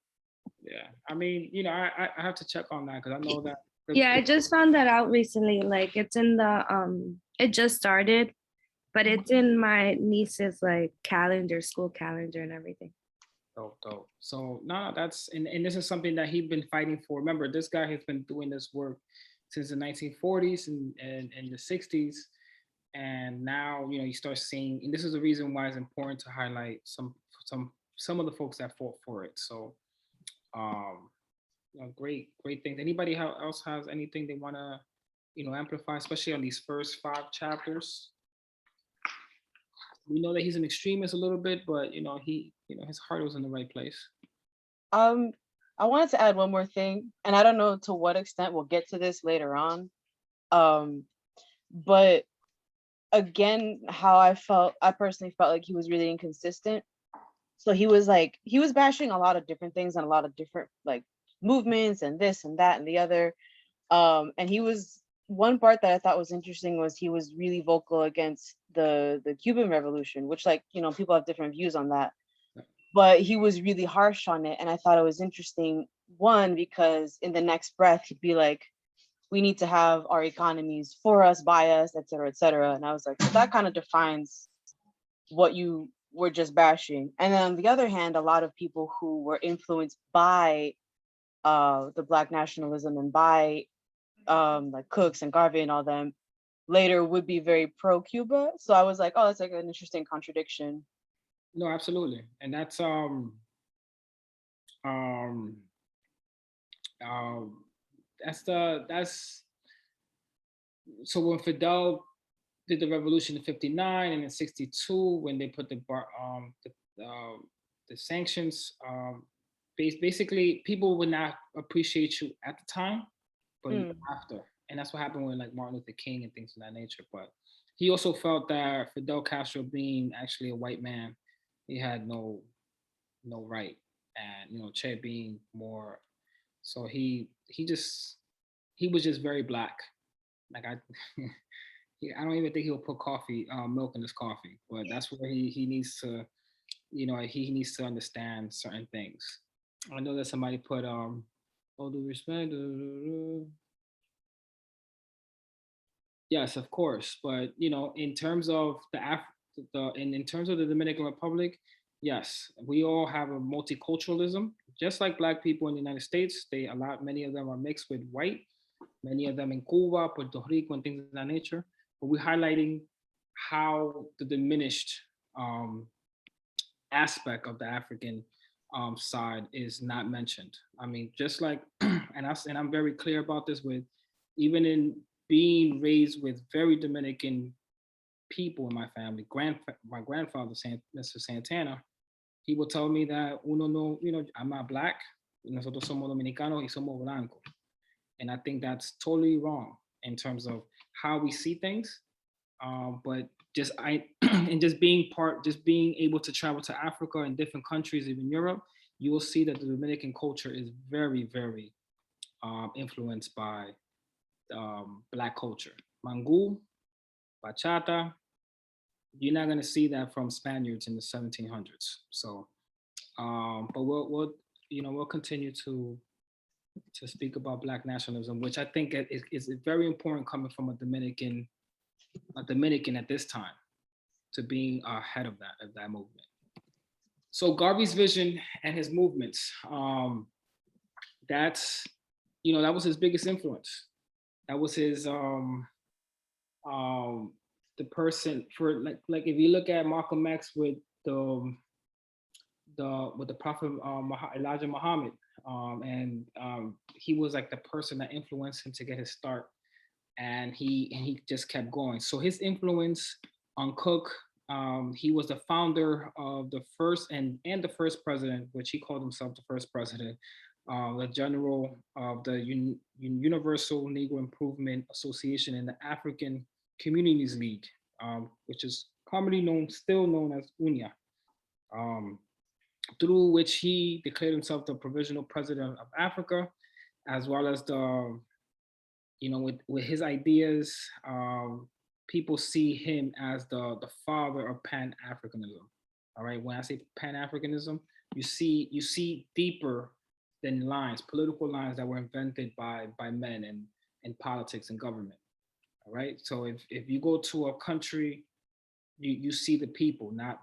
yeah. I mean, you know, I have to check on that because I know that. Yeah, I just found that out recently. Like it's in the it just started, but it's in my niece's like calendar, school calendar and everything. Dope. So no, that's and this is something that he's been fighting for. Remember, this guy has been doing this work since the 1940s and the 60s. And now, you know, you start seeing, and this is the reason why it's important to highlight some of the folks that fought for it. So you know, great things. Anybody else has anything they want to, you know, amplify, especially on these first 5 chapters? We know that he's an extremist a little bit, but you know, his heart was in the right place. I wanted to add one more thing, and I don't know to what extent we'll get to this later on. But again, how I personally felt like he was really inconsistent. So he was bashing a lot of different things and a lot of different like movements and this and that and the other. And one part that I thought was interesting was he was really vocal against the Cuban Revolution, which, like, people have different views on that. But he was really harsh on it. And I thought it was interesting, one, because in the next breath, he'd be like, we need to have our economies for us, by us, et cetera, et cetera. And I was like, so that kind of defines what you were just bashing. And then on the other hand, a lot of people who were influenced by the Black nationalism and by like Cooks and Garvey and all them later would be very pro-Cuba. So I was like, oh, that's like an interesting contradiction. No, absolutely. And that's so when Fidel did the revolution in 59 and in 62, when they put the sanctions, basically people would not appreciate you at the time, but after. And that's what happened with like Martin Luther King and things of that nature. But he also felt that Fidel Castro, being actually a white man, he had no right. And Che being more, so he was just very black. Like I don't even think he'll put milk in his coffee, but that's where he needs to, he needs to understand certain things. I know that somebody put all due respect. Yes, of course, but in terms of in terms of the Dominican Republic, yes, we all have a multiculturalism, just like Black people in the United States. Many of them are mixed with white, many of them in Cuba, Puerto Rico, and things of that nature. But we're highlighting how the diminished aspect of the African side is not mentioned. I mean, just like, and I'm very clear about this, with even in being raised with very Dominican people in my family. My grandfather, Mr. Santana, he will tell me that I'm not Black. Nosotros somos dominicanos y somos blancos. And I think that's totally wrong in terms of how we see things. But just being able to travel to Africa and different countries, even Europe, you will see that the Dominican culture is very, very influenced by Black culture. Mangú, bachata, you're not going to see that from Spaniards in the 1700s. So, but we'll continue to speak about Black nationalism, which I think is very important coming from a Dominican at this time, to being ahead of that movement. So Garvey's vision and his movements, that was his biggest influence. That was his the person for like if you look at Malcolm X with the Prophet Elijah Muhammad, and he was like the person that influenced him to get his start, and he just kept going. So his influence on Cook, He was the founder of the first and the first president, which he called himself the first president, the general of the Universal Negro Improvement Association and the African Communities League, which is commonly still known as UNIA, through which he declared himself the provisional president of Africa, as well as the, with his ideas, people see him as the father of Pan-Africanism. All right, when I say Pan-Africanism, you see deeper than lines, political lines that were invented by men in politics and government. All right, so if you go to a country, you see the people, not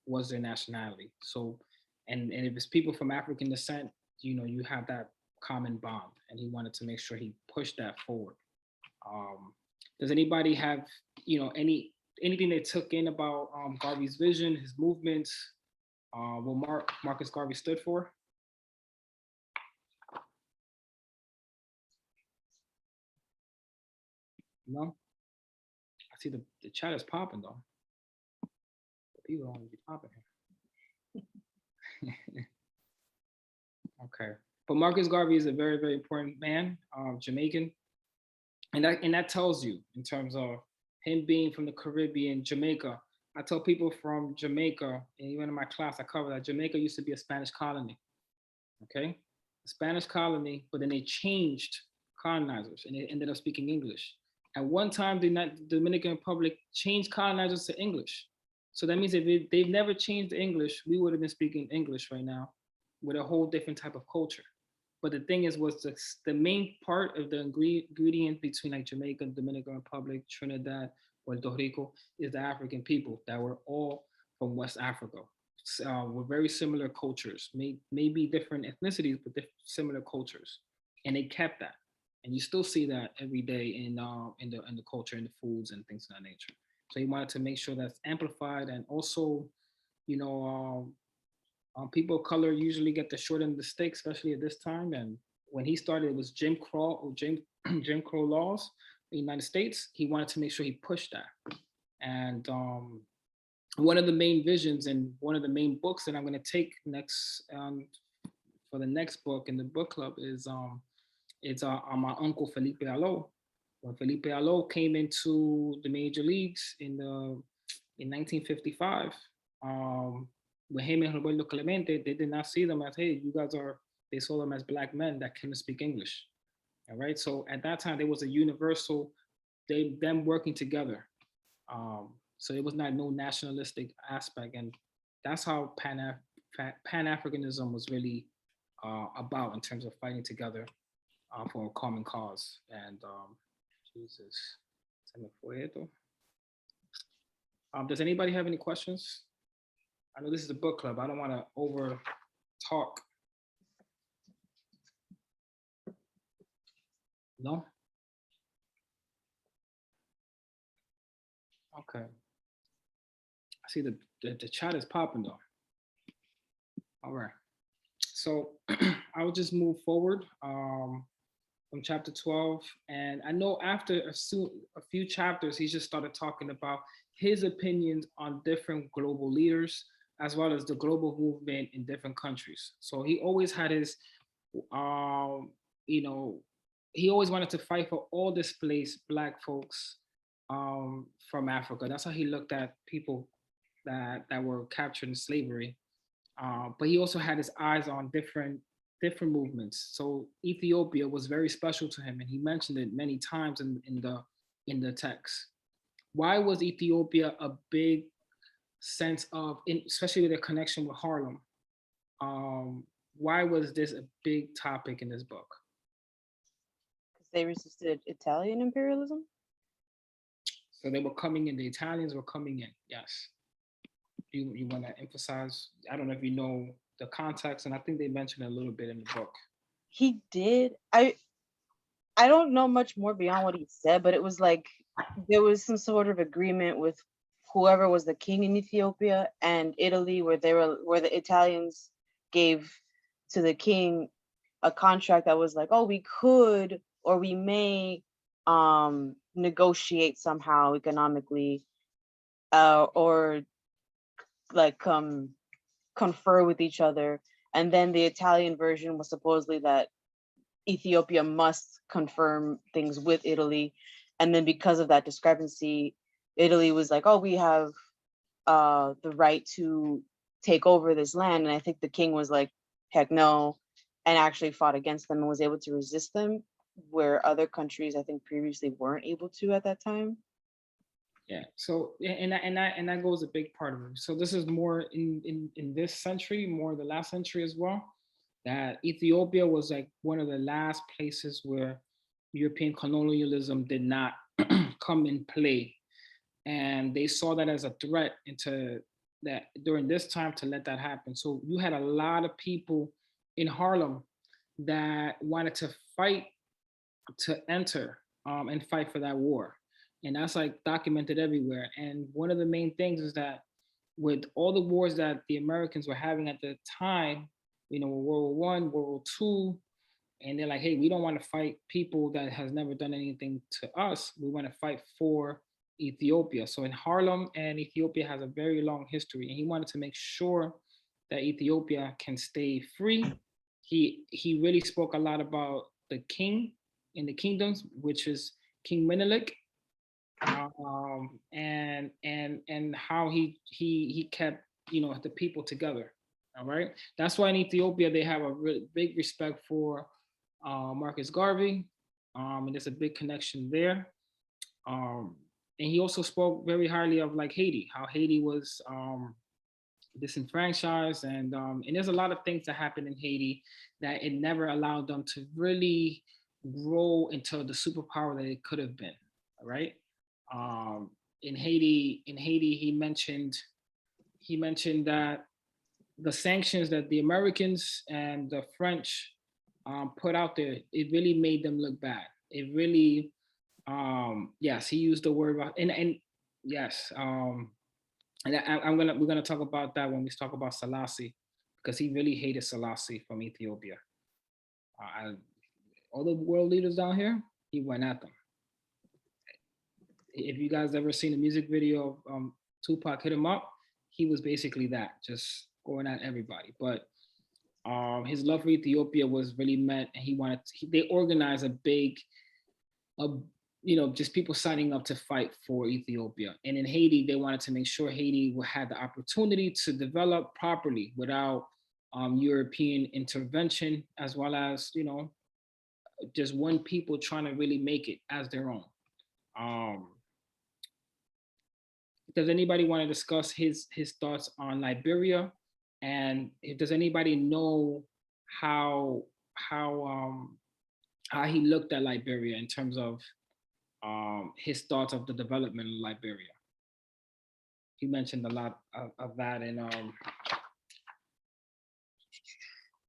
what's their nationality. So, and if it's people from African descent, you have that common bond, and he wanted to make sure he pushed that forward. Does anybody have, anything they took in about Garvey's vision, his movements, what Marcus Garvey stood for? No? I see the chat is popping though. The people don't be popping here. Okay. But Marcus Garvey is a very, very important man, Jamaican. And that tells you in terms of him being from the Caribbean, Jamaica. I tell people from Jamaica, and even in my class, I cover that Jamaica used to be a Spanish colony. Okay? A Spanish colony, but then they changed colonizers and they ended up speaking English. At one time, the Dominican Republic changed colonizers to English. So that means if they've never changed the English, we would have been speaking English right now with a whole different type of culture. But the thing is, was the main part of the ingredient between like Jamaica, Dominican Republic, Trinidad, Puerto Rico is the African people that were all from West Africa. With very similar cultures, maybe different ethnicities, but similar cultures. And they kept that. And you still see that every day in the culture, in the foods and things of that nature. So he wanted to make sure that's amplified, and also, people of color usually get the short end of the stick, especially at this time. And when he started, it was Jim Crow laws in the United States. He wanted to make sure he pushed that. And one of the main visions and one of the main books that I'm going to take next for the next book in the book club is on my uncle Felipe Alo. When Felipe Alo came into the major leagues in 1955, with him and Roberto Clemente, they did not see them as, hey, you guys are, they saw them as Black men that can speak English. All right, so at that time, there was a universal, them working together. So it was not no nationalistic aspect, and that's how Pan-Africanism was really about, in terms of fighting together for a common cause. And Jesus, does anybody have any questions? I know this is a book club. I don't want to over talk. No? Okay. I see the chat is popping though. All right. So I will just move forward from chapter 12. And I know after a few chapters, he just started talking about his opinions on different global leaders, as well as the global movement in different countries. So he always had his, he always wanted to fight for all displaced Black folks from Africa. That's how he looked at people that were captured in slavery. But he also had his eyes on different movements. So Ethiopia was very special to him, and he mentioned it many times in the text. Why was Ethiopia a big sense of, especially with the connection with Harlem? Why was this a big topic in this book? Because they resisted Italian imperialism. So they were coming in, the Italians were coming in, yes. You want to emphasize, I don't know if you know the context, and I think they mentioned it a little bit in the book. He did. I don't know much more beyond what he said, but it was like there was some sort of agreement with whoever was the king in Ethiopia and Italy, where the Italians gave to the king a contract that was like, oh, we could or we may negotiate somehow economically or like confer with each other. And then the Italian version was supposedly that Ethiopia must confirm things with Italy. And then because of that discrepancy, Italy was like, oh, we have the right to take over this land. And I think the king was like, heck no, and actually fought against them and was able to resist them, where other countries I think previously weren't able to at that time. Yeah. So and that goes a big part of it. So this is more in this century, more the last century as well, that Ethiopia was like one of the last places where European colonialism did not come in play, and they saw that as a threat into that during this time to let that happen. So you had a lot of people in Harlem that wanted to fight to enter and fight for that war. And that's like documented everywhere. And one of the main things is that with all the wars that the Americans were having at the time, you know, World War I, World War II, and they're like, hey, we don't want to fight people that has never done anything to us. We want to fight for Ethiopia. So in Harlem, and Ethiopia has a very long history, and he wanted to make sure that Ethiopia can stay free. He really spoke a lot about the king in the kingdoms, which is King Menelik, and how he kept, you know, the people together. All right, that's why in Ethiopia they have a really big respect for Marcus Garvey, and there's a big connection there. And he also spoke very highly of like Haiti, how Haiti was disenfranchised, and there's a lot of things that happened in Haiti that it never allowed them to really grow into the superpower that it could have been. All right. In Haiti, he mentioned that the sanctions that the Americans and the French put out there, it really made them look bad. It really, yes, he used the word, and yes, and we're gonna talk about that when we talk about Selassie, because he really hated Selassie from Ethiopia. All the world leaders down here, he went at them. If you guys ever seen a music video of Tupac Hit 'Em Up, he was basically that, just going at everybody. But his love for Ethiopia was really meant, and they organized a big, you know, just people signing up to fight for Ethiopia. And in Haiti, they wanted to make sure Haiti had the opportunity to develop properly without European intervention, as well as, you know, just one people trying to really make it as their own. Does anybody want to discuss his thoughts on Liberia? And does anybody know how he looked at Liberia in terms of his thoughts of the development of Liberia? He mentioned a lot of that in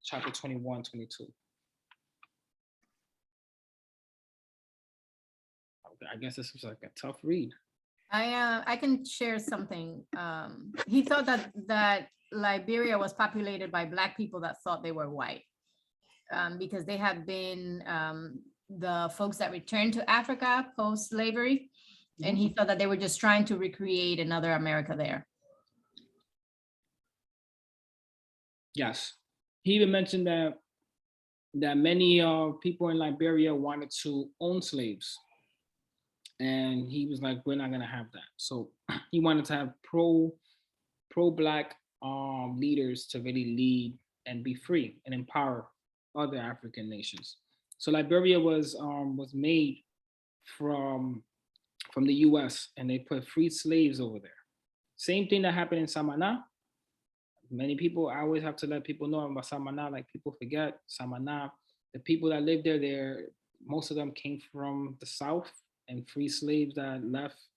chapter 21, 22. I guess this was like a tough read. I can share something. He thought that Liberia was populated by Black people that thought they were white, because they had been the folks that returned to Africa post-slavery, and he thought that they were just trying to recreate another America there. Yes, he even mentioned that many people in Liberia wanted to own slaves. And he was like, we're not gonna have that. So he wanted to have pro-Black leaders to really lead and be free and empower other African nations. So Liberia was made from the US, and they put free slaves over there. Same thing that happened in Samana. Many people, I always have to let people know about Samana, like people forget Samana. The people that lived there, most of them came from the South, and free slaves that left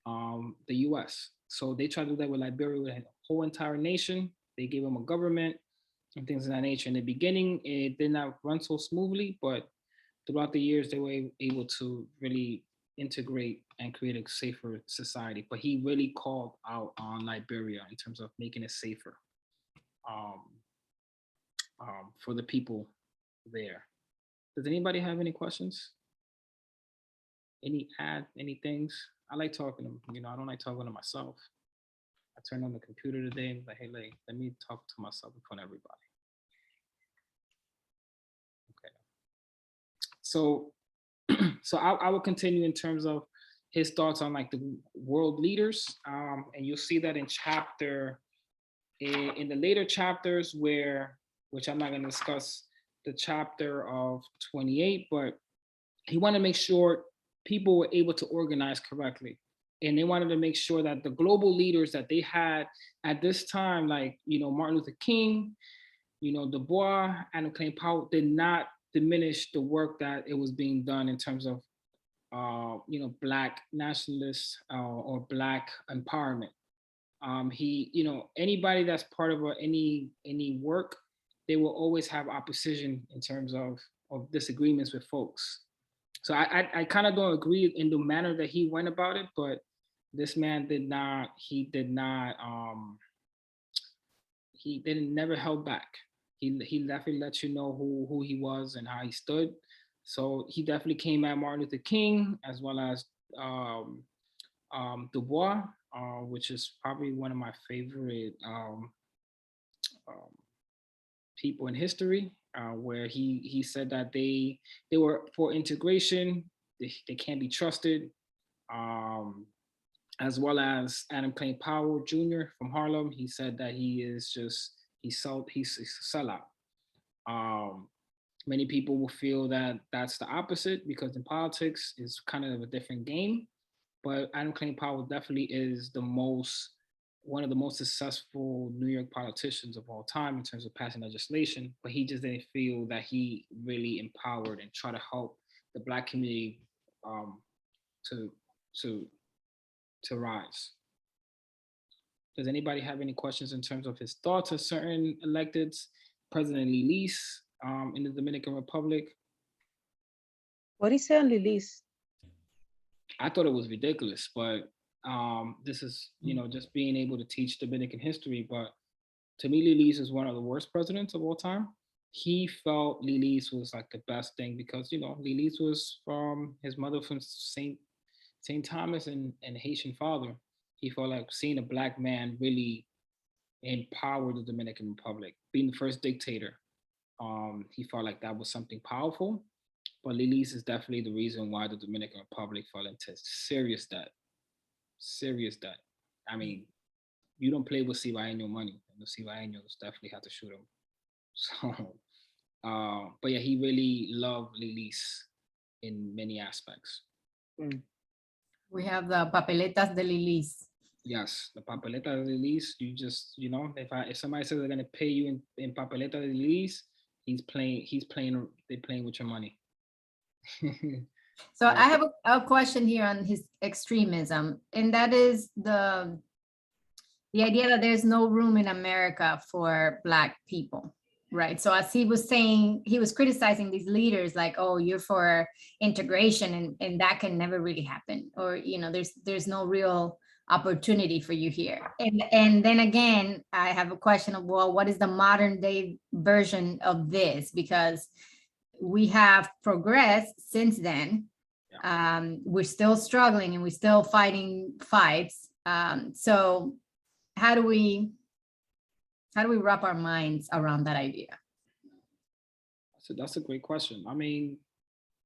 the US. So they tried to do that with Liberia, with a whole entire nation. They gave them a government and things of that nature. In the beginning, it did not run so smoothly, but throughout the years, they were able to really integrate and create a safer society. But he really called out on Liberia in terms of making it safer for the people there. Does anybody have any questions? any things? I like talking to, I don't like talking to myself. I turned on the computer today and was like, hey, let me talk to myself in front of everybody. Okay. So, so I will continue in terms of his thoughts on like the world leaders. And you'll see that in the later chapters which I'm not going to discuss the chapter of 28, but he wanted to make sure people were able to organize correctly. And they wanted to make sure that the global leaders that they had at this time, like, Martin Luther King, Du Bois, Adam Klein Powell, did not diminish the work that it was being done in terms of, Black nationalists or Black empowerment. Anybody that's part of any work, they will always have opposition in terms of disagreements with folks. So I kind of don't agree in the manner that he went about it, but this man he never held back. He definitely let you know who he was and how he stood. So he definitely came at Martin Luther King as well as Du Bois, which is probably one of my favorite people in history, where he said that they were for integration, they can't be trusted, as well as Adam Klein Powell Jr. from Harlem. He said that he's a sellout. Many people will feel that that's the opposite because in politics it's kind of a different game, but Adam Klein Powell definitely is one of the most successful New York politicians of all time in terms of passing legislation, but he just didn't feel that he really empowered and tried to help the Black community to rise. Does anybody have any questions in terms of his thoughts of certain electeds? President Lilis in the Dominican Republic. What did he say on Lilis? I thought it was ridiculous, but this is, just being able to teach Dominican history. But to me, Lilis is one of the worst presidents of all time. He felt Lilis was like the best thing because, Lilis was from his mother from St. Thomas and Haitian father. He felt like seeing a Black man really empower the Dominican Republic, being the first dictator. He felt like that was something powerful. But Lilis is definitely the reason why the Dominican Republic fell into serious debt. Serious debt. I mean, you don't play with Cibaeño money, and the Cibaeños definitely had to shoot him. So, but yeah, he really loved Lilis in many aspects. We have the papeletas de Lilis. Yes, the papeleta de Lilis. You just, if somebody says they're gonna pay you in papeleta de Lilis, they're playing with your money. So I have a question here on his extremism, and that is the idea that there's no room in America for Black people, right? So as he was saying, he was criticizing these leaders like, oh, you're for integration and that can never really happen. Or, there's no real opportunity for you here. And then again, I have a question of, well, what is the modern day version of this? Because we have progressed since then. We're still struggling and we're still fighting fights. So how do we wrap our minds around that idea? So that's a great question. I mean,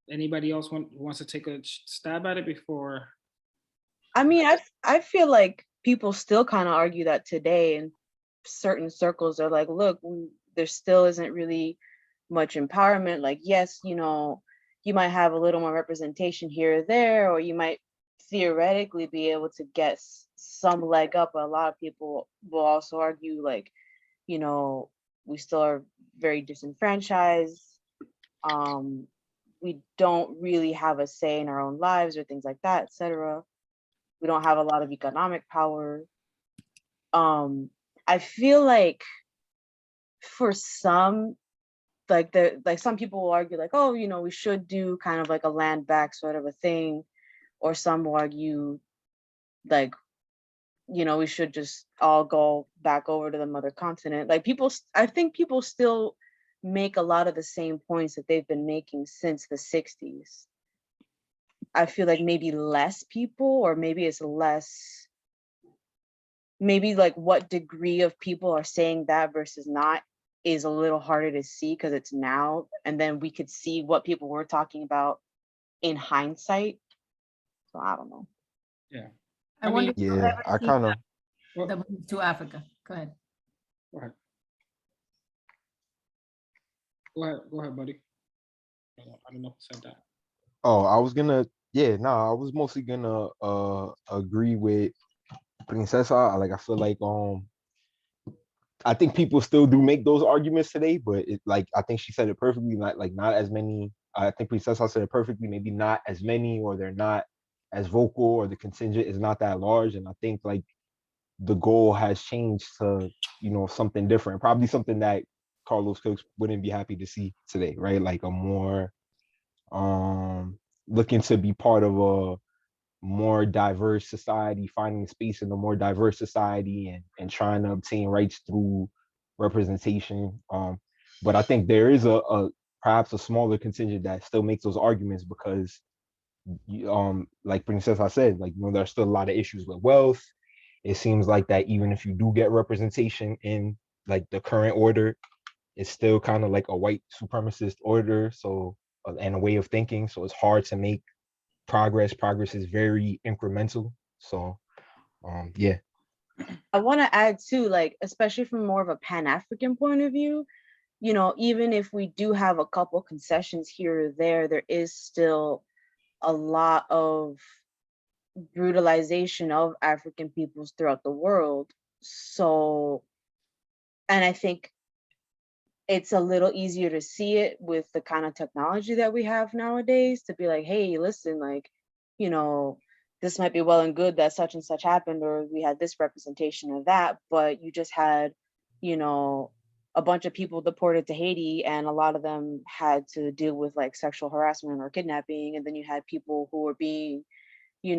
anybody else wants to take a stab at it before? I mean, I feel like people still kind of argue that today in certain circles. Are like, look, there still isn't really much empowerment. Like, yes, you might have a little more representation here or there, or you might theoretically be able to get some leg up. But a lot of people will also argue like, we still are very disenfranchised. We don't really have a say in our own lives or things like that, etc. We don't have a lot of economic power. I feel like for some, like some people will argue like, oh, we should do kind of like a land back sort of a thing, or some will argue like, we should just all go back over to the mother continent. Like I think people still make a lot of the same points that they've been making since the 60s. I feel like maybe less people, or maybe it's less, maybe like what degree of people are saying that versus not is a little harder to see because it's now, and then we could see what people were talking about in hindsight. So I don't know. Yeah. I wonder if you'll Yeah, ever I see kind of, the move to Africa. Go ahead. Go ahead. Go ahead, buddy. I don't know who said that. oh, I was gonna, yeah, no, I was mostly gonna agree with Princesa. Like I feel like I think people still do make those arguments today, but it, like I think she said it perfectly. Not as many. I think Princesa said it perfectly. Maybe not as many, or they're not as vocal, or the contingent is not that large. And I think like the goal has changed to something different. Probably something that Carlos Cooks wouldn't be happy to see today, right? Like a more looking to be part of a more diverse society, finding space in a more diverse society, and trying to obtain rights through representation. But I think there is a perhaps a smaller contingent that still makes those arguments because like Princess said, like there's still a lot of issues with wealth. It seems like that even if you do get representation in like the current order, it's still kind of like a white supremacist order, so and a way of thinking. So it's hard to make progress. Progress is very incremental. So yeah. I want to add too, like, especially from more of a Pan-African point of view, even if we do have a couple concessions here or there is still a lot of brutalization of African peoples throughout the world. So, and I think it's a little easier to see it with the kind of technology that we have nowadays to be like, hey, listen, like, this might be well and good that such and such happened, or we had this representation of that, but you just had, a bunch of people deported to Haiti, and a lot of them had to deal with like sexual harassment or kidnapping. And then you had people who were being, we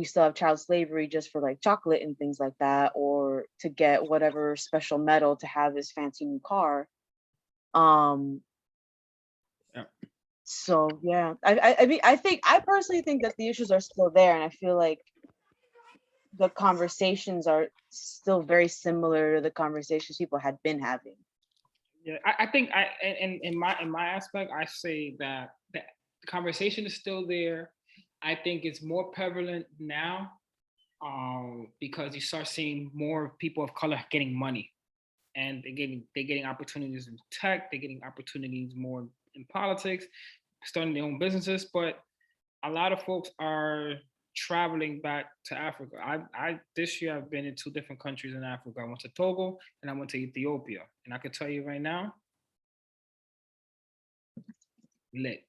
still have child slavery just for like chocolate and things like that, or to get whatever special medal to have this fancy new car. Yeah. So yeah, I mean, I personally think that the issues are still there, and I feel like the conversations are still very similar to the conversations people had been having. Yeah, I think in my aspect, I say that the conversation is still there. I think it's more prevalent now because you start seeing more people of color getting money, and they're getting opportunities in tech, they're getting opportunities more in politics, starting their own businesses. But a lot of folks are traveling back to Africa. I this year I've been in 2 different countries in Africa. I went to Togo and I went to Ethiopia. And I can tell you right now, lit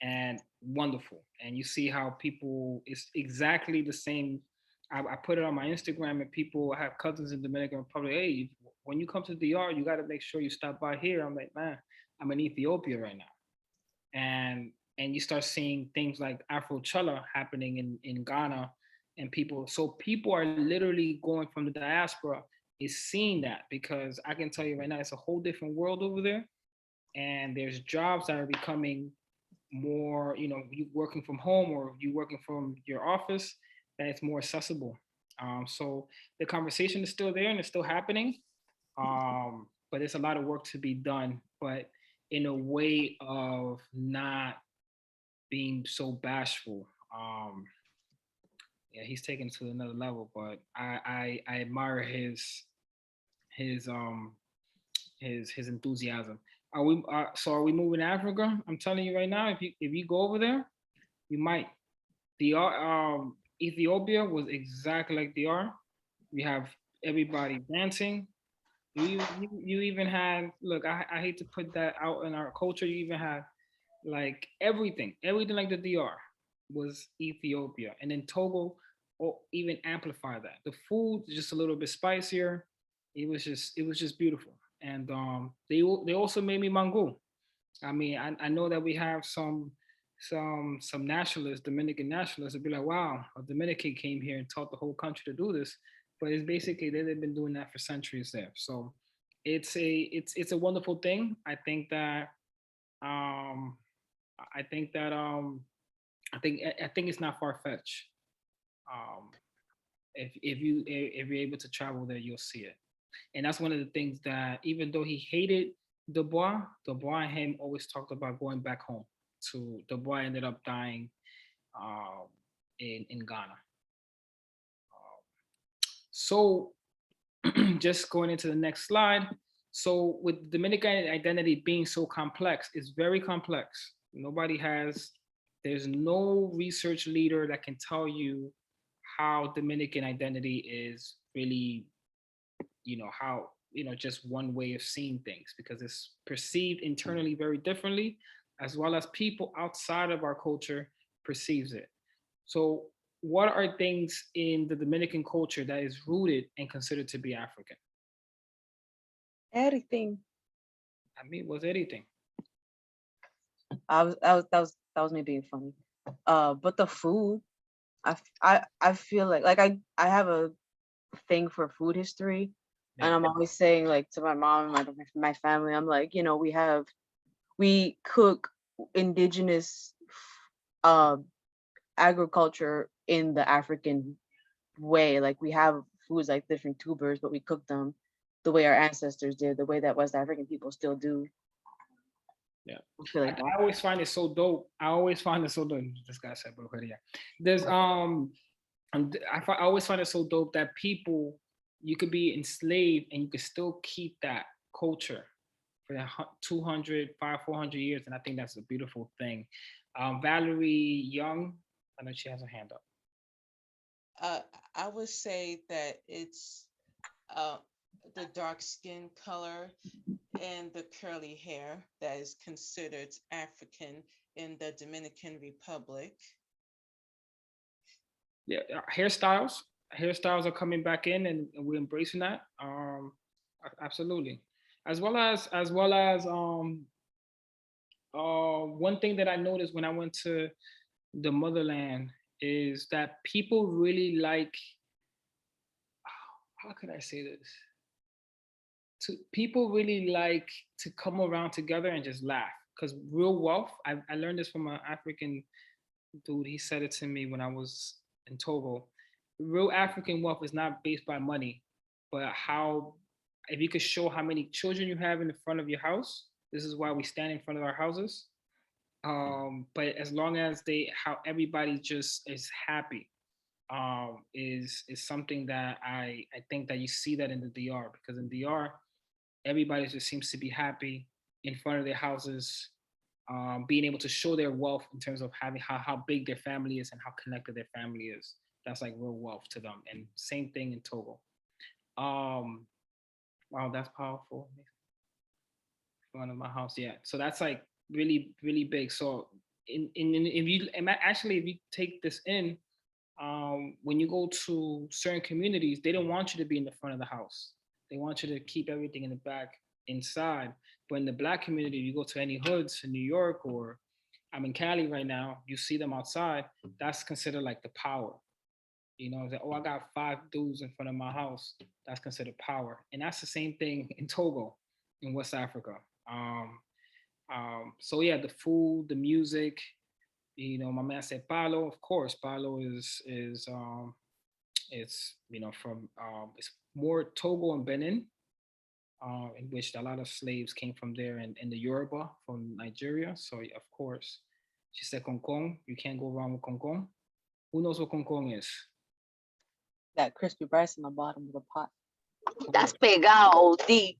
and wonderful. And you see how people, it's exactly the same. I put it on my Instagram, and people have cousins in Dominican Republic. Hey, when you come to the DR, you got to make sure you stop by here. I'm like, man, I'm in Ethiopia right now. And you start seeing things like Afrochella happening in Ghana, and people are literally going from the diaspora is seeing that, because I can tell you right now, it's a whole different world over there. And there's jobs that are becoming more, you working from home or you working from your office, that it's more accessible. So the conversation is still there and it's still happening. But there's a lot of work to be done, but in a way of not being so bashful. Yeah, he's taken it to another level, but I admire his enthusiasm. Are we moving to Africa? I'm telling you right now, if you go over there, you might. Ethiopia was exactly like DR. You have everybody dancing. You even had, look, I hate to put that out in our culture. You even had like everything like the DR was Ethiopia, and then Togo even amplified that. The food just a little bit spicier. It was just beautiful, and they also made me mango. I mean, I know that we have some nationalists, Dominican nationalists, would be like, wow, a Dominican came here and taught the whole country to do this, but it's basically they've been doing that for centuries there. So it's a wonderful thing. I think that think it's not far-fetched. If you're able to travel there, you'll see it. And that's one of the things that, even though he hated Dubois and him always talked about going back home. To Dubois ended up dying in Ghana. So just going into the next slide. So with Dominican identity being so complex, it's very complex. There's no research leader that can tell you how Dominican identity is really, just one way of seeing things, because it's perceived internally very differently, as well as people outside of our culture perceives it. So what are things in the Dominican culture that is rooted and considered to be African? Everything. I mean, what's anything? That was me being funny. But the food, I feel like I have a thing for food history, and I'm always saying, like, to my mom and my family, I'm like, we cook indigenous agriculture in the African way. Like, we have foods like different tubers, but we cook them the way our ancestors did, the way that West African people still do. Yeah, I feel like I always find it so dope. This guy said, "Bro, yeah." There's I always find it so dope that you could be enslaved and you could still keep that culture for 200, 400 years, and I think that's a beautiful thing. Valerie Young, I know she has her hand up. I would say that it's the dark skin color and the curly hair that is considered African in the Dominican Republic. Yeah, hairstyles are coming back in, and we're embracing that. Absolutely, as well as one thing that I noticed when I went to the motherland is that people really like, how could I say this? People really like to come around together and just laugh, because real wealth, I learned this from an African dude. He said it to me when I was in Togo. Real African wealth is not based by money, but if you could show how many children you have in the front of your house. This is why we stand in front of our houses. But as long as how everybody just is happy, is something that I think that you see that in the DR, because in DR, everybody just seems to be happy in front of their houses, being able to show their wealth in terms of having how big their family is and how connected their family is. That's like real wealth to them. And same thing in Togo. Wow, that's powerful. Front of my house, yeah. So that's like really, really big. So if you take this in, when you go to certain communities, they don't want you to be in the front of the house. They want you to keep everything in the back, inside. But in the Black community, you go to any hoods in New York, or I'm in Cali right now, you see them outside, that's considered like the power. That, I got 5 dudes in front of my house, that's considered power. And that's the same thing in Togo, in West Africa. So yeah, the food, the music, my man said Palo, of course. Palo is it's from it's more Togo and Benin, in which a lot of slaves came from there, and the Yoruba from Nigeria. So of course, she said Kong. You can't go wrong with Kong. Who knows what Kong is? that crispy rice in the bottom of the pot. That's pegao, D.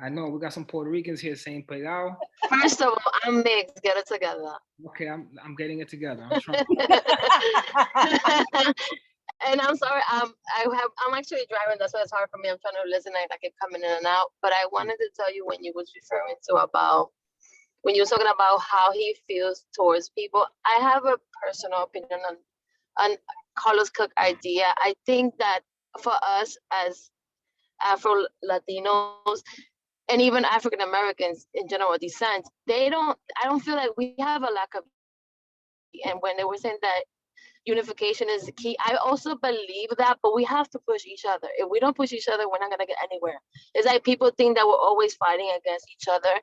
I know we got some Puerto Ricans here saying pegao. First of all, I'm mixed. Get it together. Okay, I'm getting it together. I'm trying. And I'm sorry, I'm actually driving. That's why it's hard for me. I'm trying to listen. I keep coming in and out. But I wanted to tell you when you was referring to when you were talking about how he feels towards people. I have a personal opinion on Carlos Cook idea. I think that for us as Afro Latinos and even African Americans in general descent, I don't feel like we have a lack of, and when they were saying that unification is the key, I also believe that, but we have to push each other. If we don't push each other, we're not gonna get anywhere. It's like people think that we're always fighting against each other.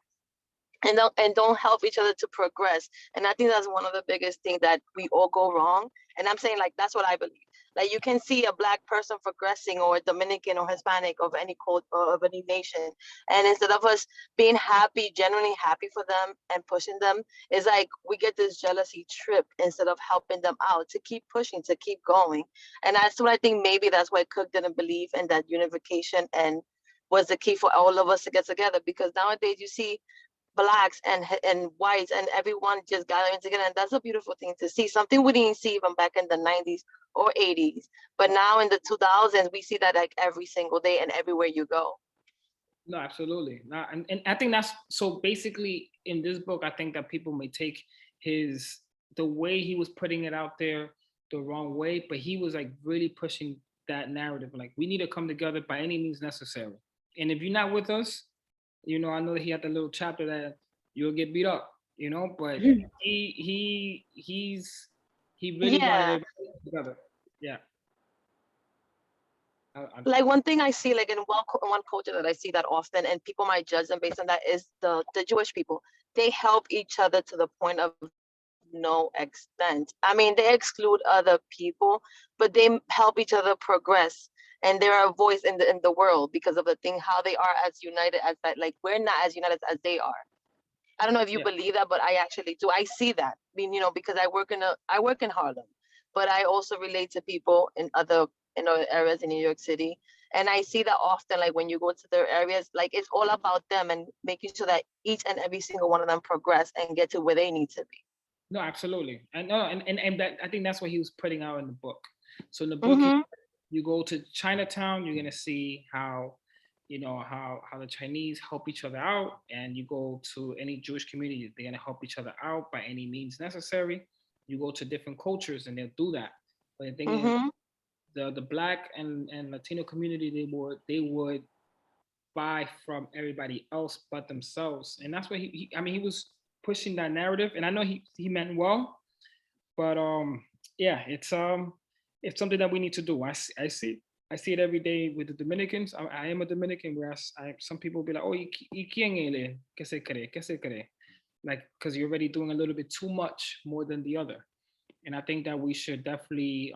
and don't help each other to progress. And I think that's one of the biggest things that we all go wrong. And I'm saying, like, that's what I believe. Like, you can see a Black person progressing, or a Dominican or Hispanic, of any culture or of any nation, and instead of us being happy, genuinely happy for them and pushing them, it's like we get this jealousy trip instead of helping them out to keep pushing, to keep going. And that's what I think, maybe that's why Cook didn't believe in that unification, and was the key for all of us to get together. Because nowadays you see Blacks and whites and everyone just gathering together, and that's a beautiful thing to see, something we didn't see even back in the 90s or 80s, but now in the 2000s we see that like every single day and everywhere you go. No, absolutely. No, and I think that's, so basically in this book, I think that people may take the way he was putting it out there the wrong way, but he was like really pushing that narrative. Like, we need to come together by any means necessary. And if you're not with us, I know that he had the little chapter that you'll get beat up, but he really wanted Yeah. everybody together. Yeah. Like, one thing I see, like, in one culture that I see that often, and people might judge them based on that, is the Jewish people. They help each other to the point of no extent. I mean, they exclude other people, but they help each other progress. And they're a voice in the world because of the thing, how they are as united as that. Like, we're not as united as they are. I don't know if you believe that, but I actually do. I see that. I mean, because I work in Harlem, but I also relate to people in other areas in New York City. And I see that often, like, when you go to their areas, like, it's all about them and making sure that each and every single one of them progress and get to where they need to be. No, absolutely. And that, I think that's what he was putting out in the book. So in the book, you go to Chinatown, you're gonna see how how the Chinese help each other out, and you go to any Jewish community, they're gonna help each other out by any means necessary. You go to different cultures, and they'll do that. But the thing is, the Black and Latino community, they would buy from everybody else but themselves, and that's what he was pushing that narrative, and I know he meant well, but yeah, it's something that we need to do. I see it every day with the Dominicans. I am a Dominican, whereas some people be like, oh, ¿y quién él? ¿Qué se cree? ¿Qué se cree? Like, because you're already doing a little bit too much more than the other. And I think that we should definitely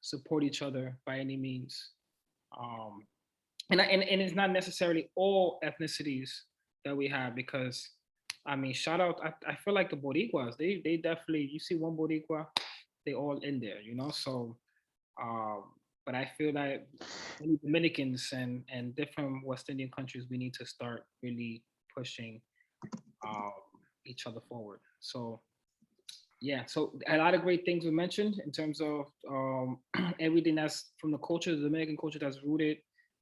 support each other by any means. And it's not necessarily all ethnicities that we have, because I mean, shout out, I feel like the Boricuas, they definitely, you see one Boricua, they all in there, so but I feel that Dominicans and different West Indian countries, we need to start really pushing each other forward. So yeah, so a lot of great things were mentioned in terms of everything that's from the culture, the Dominican culture, that's rooted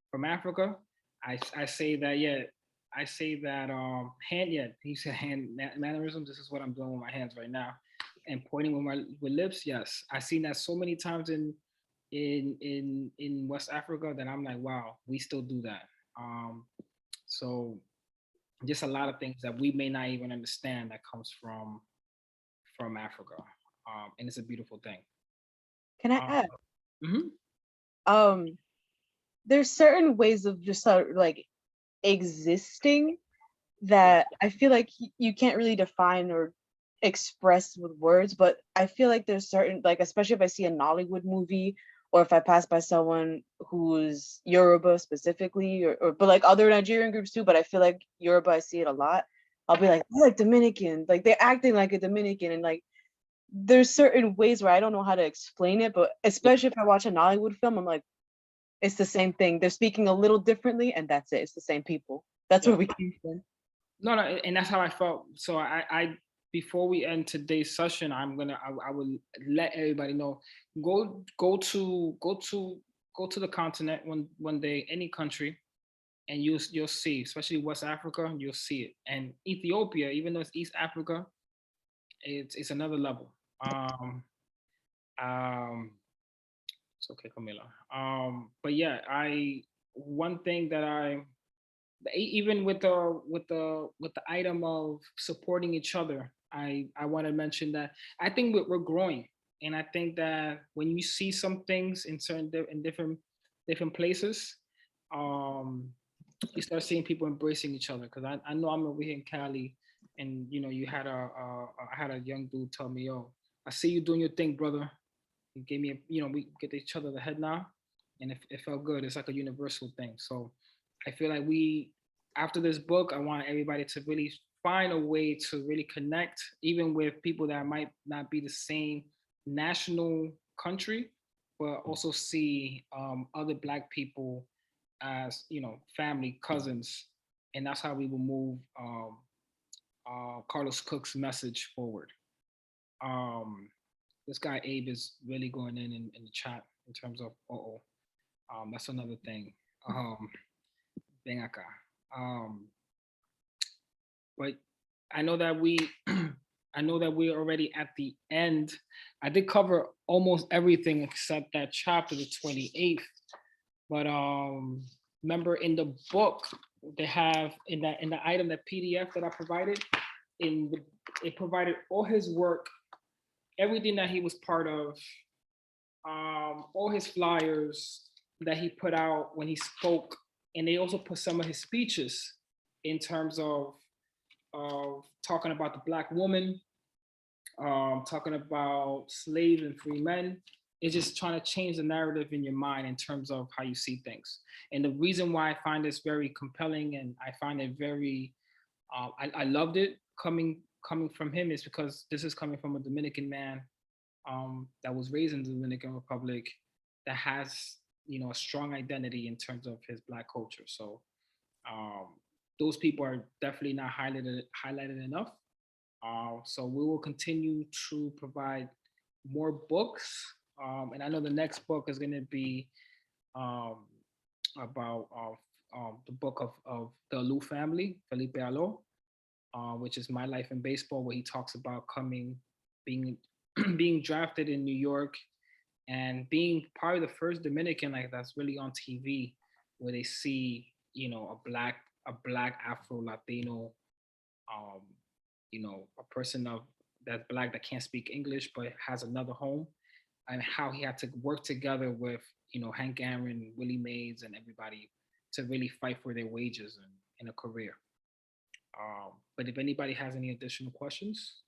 from Africa. I say that, yeah, I say that he said hand mannerisms. This is what I'm doing with my hands right now, and pointing with lips. Yes, I've seen that so many times in West Africa that I'm like, wow, we still do that. So just a lot of things that we may not even understand that comes from Africa, and it's a beautiful thing. Can I add? There's certain ways of just like existing that I feel like you can't really define or express with words, but I feel like there's certain, like, especially if I see a Nollywood movie, or if I pass by someone who's Yoruba specifically, or but like other Nigerian groups too, but I feel like Yoruba, I see it a lot. I'll be like, they're like Dominican, like they're acting like a Dominican, and like there's certain ways where I don't know how to explain it, but especially if I watch a Nollywood film, I'm like, it's the same thing. They're speaking a little differently, and that's it. It's the same people. That's where we came from. No, and that's how I felt. So I before we end today's session, I will let everybody know. Go to the continent one day, any country, and you'll see, especially West Africa, you'll see it. And Ethiopia, even though it's East Africa, it's another level. It's okay, Camila. But yeah, one thing that even with the item of supporting each other, I want to mention that I think we're growing, and I think that when you see some things in different places, you start seeing people embracing each other. Because I know I'm over here in Cali, and you know, you had I had a young dude tell me, yo, I see you doing your thing, brother. He gave me a, you know, we get each other the head nod, and it felt good. It's like a universal thing. So I feel like after this book, I want everybody to really find a way to really connect, even with people that might not be the same national country, but also see other Black people as, you know, family, cousins, and that's how we will move Carlos Cook's message forward. This guy Abe is really going in the chat in terms of that's another thing. Ven acá. But I know that I know that we're already at the end. I did cover almost everything except that chapter, the 28th. But remember in the book, they have in the item, that PDF that I provided, it provided all his work, everything that he was part of, all his flyers that he put out when he spoke, and they also put some of his speeches in terms of talking about the Black woman, talking about slaves and free men. It's just trying to change the narrative in your mind in terms of how you see things. And the reason why I find this very compelling and I find it very, I loved it coming from him, is because this is coming from a Dominican man that was raised in the Dominican Republic, that has, you know, a strong identity in terms of his Black culture. So those people are definitely not highlighted enough. So we will continue to provide more books. And I know the next book is going to be about the book of the Alou family, Felipe Alou, which is My Life in Baseball, where he talks about being drafted in New York and being probably the first Dominican like that's really on TV, where they see, you know, a black Afro Latino, you know, a person that's Black that can't speak English but has another home, and how he had to work together with, you know, Hank Aaron, Willie Mays, and everybody to really fight for their wages and a career. But if anybody has any additional questions,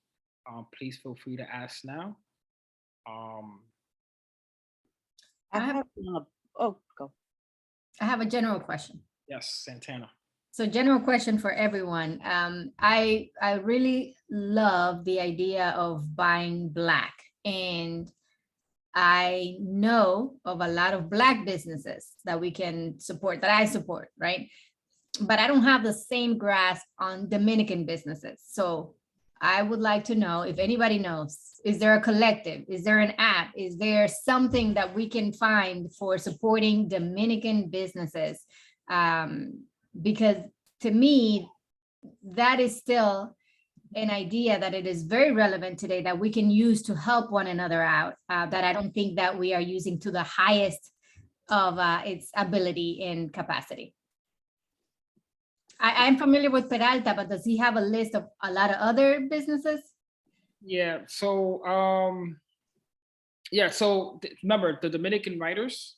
please feel free to ask now. Go. I have a general question. Yes, Santana. So general question for everyone. I really love the idea of buying Black, and I know of a lot of Black businesses that we can support, that I support, right? But I don't have the same grasp on Dominican businesses. So I would like to know if anybody knows, is there a collective? Is there an app? Is there something that we can find for supporting Dominican businesses? Because to me, that is still an idea that it is very relevant today that we can use to help one another out, that I don't think that we are using to the highest of its ability and capacity. I'm familiar with Peralta, but does he have a list of a lot of other businesses? Yeah, so remember, the Dominican Writers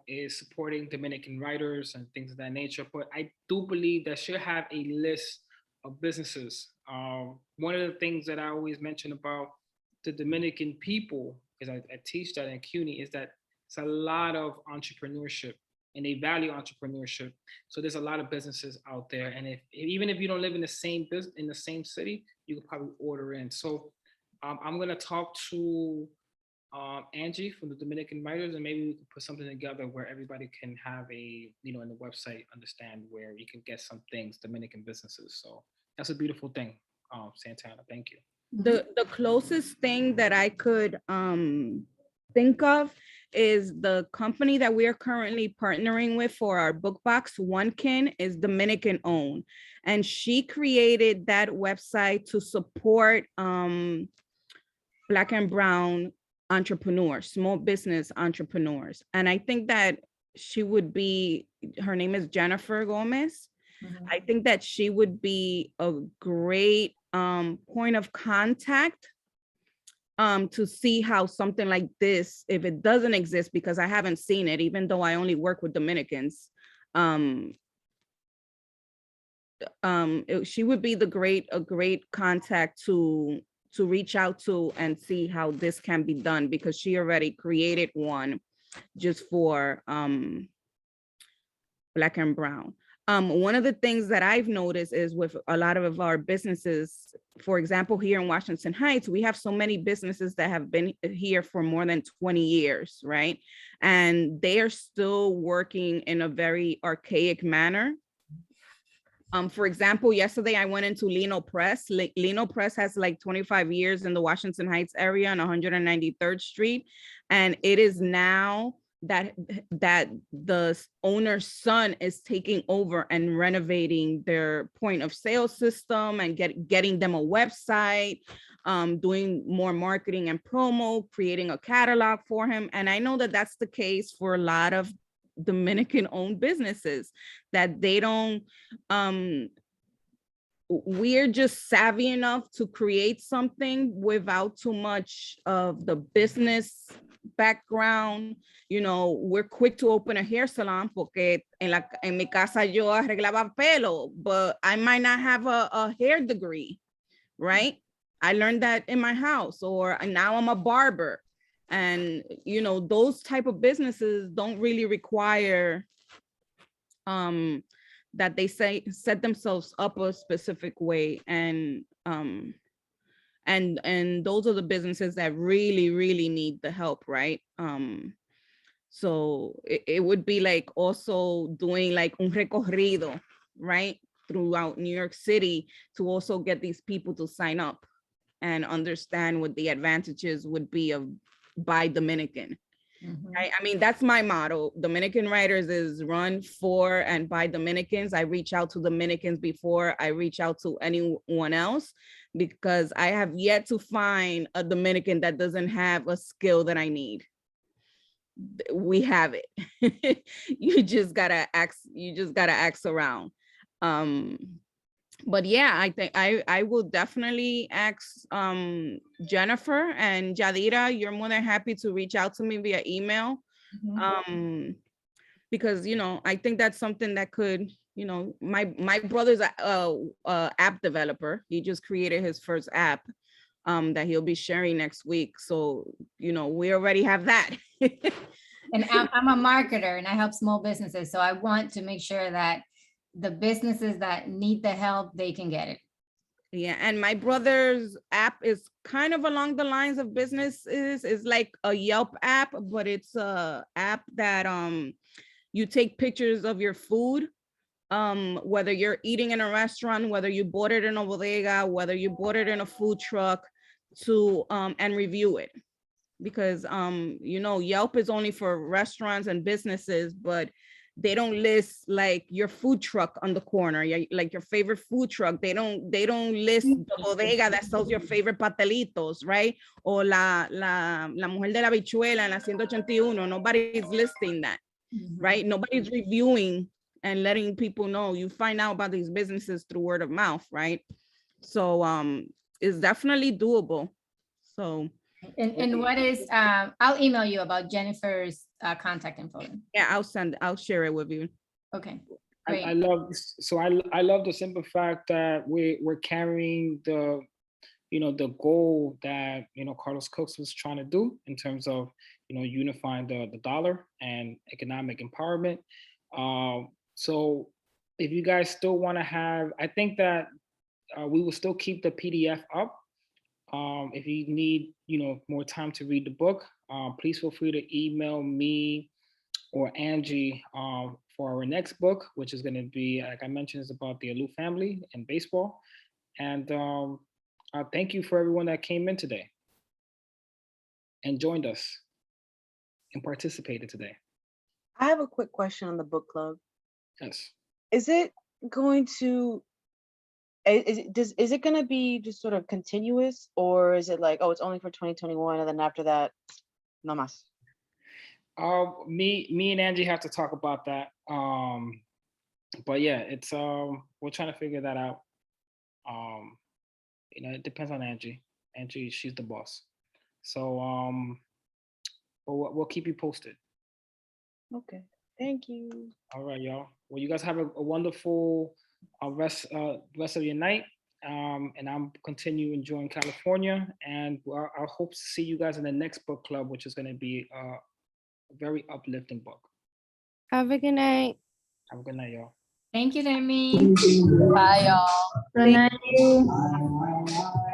is supporting Dominican writers and things of that nature, but I do believe that should have a list of businesses. One of the things that I always mention about the Dominican people, because I teach that in CUNY, is that it's a lot of entrepreneurship, and they value entrepreneurship. So there's a lot of businesses out there, and even if you don't live in the same city, you could probably order in. So I'm gonna talk to Angie from the Dominican Writers, and maybe we could put something together where everybody can have a, you know, in the website, understand where you can get some things, Dominican businesses. So that's a beautiful thing, Santana. Thank you. The closest thing that I could think of is the company that we are currently partnering with for our book box, Onekin, is Dominican owned. And she created that website to support Black and brown entrepreneurs, small business entrepreneurs. And I think that she would be, her name is Jennifer Gomez. Mm-hmm. I think that she would be a great point of contact to see how something like this, if it doesn't exist, because I haven't seen it, even though I only work with Dominicans, she would be a great contact to reach out to and see how this can be done, because she already created one just for Black and brown. One of the things that I've noticed is with a lot of our businesses, for example, here in Washington Heights, we have so many businesses that have been here for more than 20 years, right? And they are still working in a very archaic manner. For example, yesterday I went into Lino Press. Lino Press has like 25 years in the Washington Heights area on 193rd Street. And it is now that the owner's son is taking over and renovating their point of sale system and getting them a website, doing more marketing and promo, creating a catalog for him. And I know that that's the case for a lot of Dominican owned businesses, that they don't, we're just savvy enough to create something without too much of the business background. You know, we're quick to open a hair salon porque en mi casa yo arreglaba pelo, but I might not have a hair degree, right? I learned that in my house, or now I'm a barber. And, you know, those type of businesses don't really require that they set themselves up a specific way. And those are the businesses that really, really need the help, right? So it would be like also doing like un recorrido, right? Throughout New York City to also get these people to sign up and understand what the advantages would be of by Dominican. Right? I mean, that's my motto. Dominican Writers is run for and by Dominicans. I reach out to Dominicans before I reach out to anyone else, because I have yet to find a Dominican that doesn't have a skill that I need. We have it. You just gotta ask around. But yeah, I think I will definitely ask Jennifer and Yadira. You're more than happy to reach out to me via email. Because, you know, I think that's something that could, you know, my brother's a app developer. He just created his first app that he'll be sharing next week. So, you know, we already have that. And I'm a marketer and I help small businesses. So I want to make sure that the businesses that need the help, they can get it. Yeah, and my brother's app is kind of along the lines of businesses. It's like a Yelp app, but it's a app that you take pictures of your food, whether you're eating in a restaurant, whether you bought it in a bodega, whether you bought it in a food truck, to and review it. Because you know, Yelp is only for restaurants and businesses, but they don't list like your food truck on the corner, like your favorite food truck. They don't list the bodega that sells your favorite pastelitos, right? Or la mujer de la bichuela en la 181. Nobody's listing that, right? Nobody's reviewing and letting people know. You find out about these businesses through word of mouth, right? So it's definitely doable. So. And what is, I'll email you about Jennifer's contact info. Yeah, I'll share it with you. Okay, great. I love the simple fact that we're carrying the, you know, the goal that, you know, Carlos Cooks was trying to do in terms of, you know, unifying the dollar and economic empowerment. So if you guys still want to have, I think that we will still keep the PDF up. If you need, you know, more time to read the book, please feel free to email me or Angie for our next book, which is going to be, like I mentioned, is about the Alou family and baseball. And thank you for everyone that came in today and joined us and participated today. I have a quick question on the book club. Yes. Is it going to is it going to be just sort of continuous, or is it like, oh, it's only for 2021 and then after that, no más? Me and Angie have to talk about that. But yeah, it's we're trying to figure that out. You know, it depends on Angie. Angie, she's the boss. So but we'll keep you posted. Okay, thank you. All right, y'all. Well, you guys have a wonderful rest of your night. And I'm continue enjoying California, and I hope to see you guys in the next book club, which is going to be a very uplifting book. Have a good night. Have a good night, y'all. Thank you, Demi. Bye, y'all. Good night.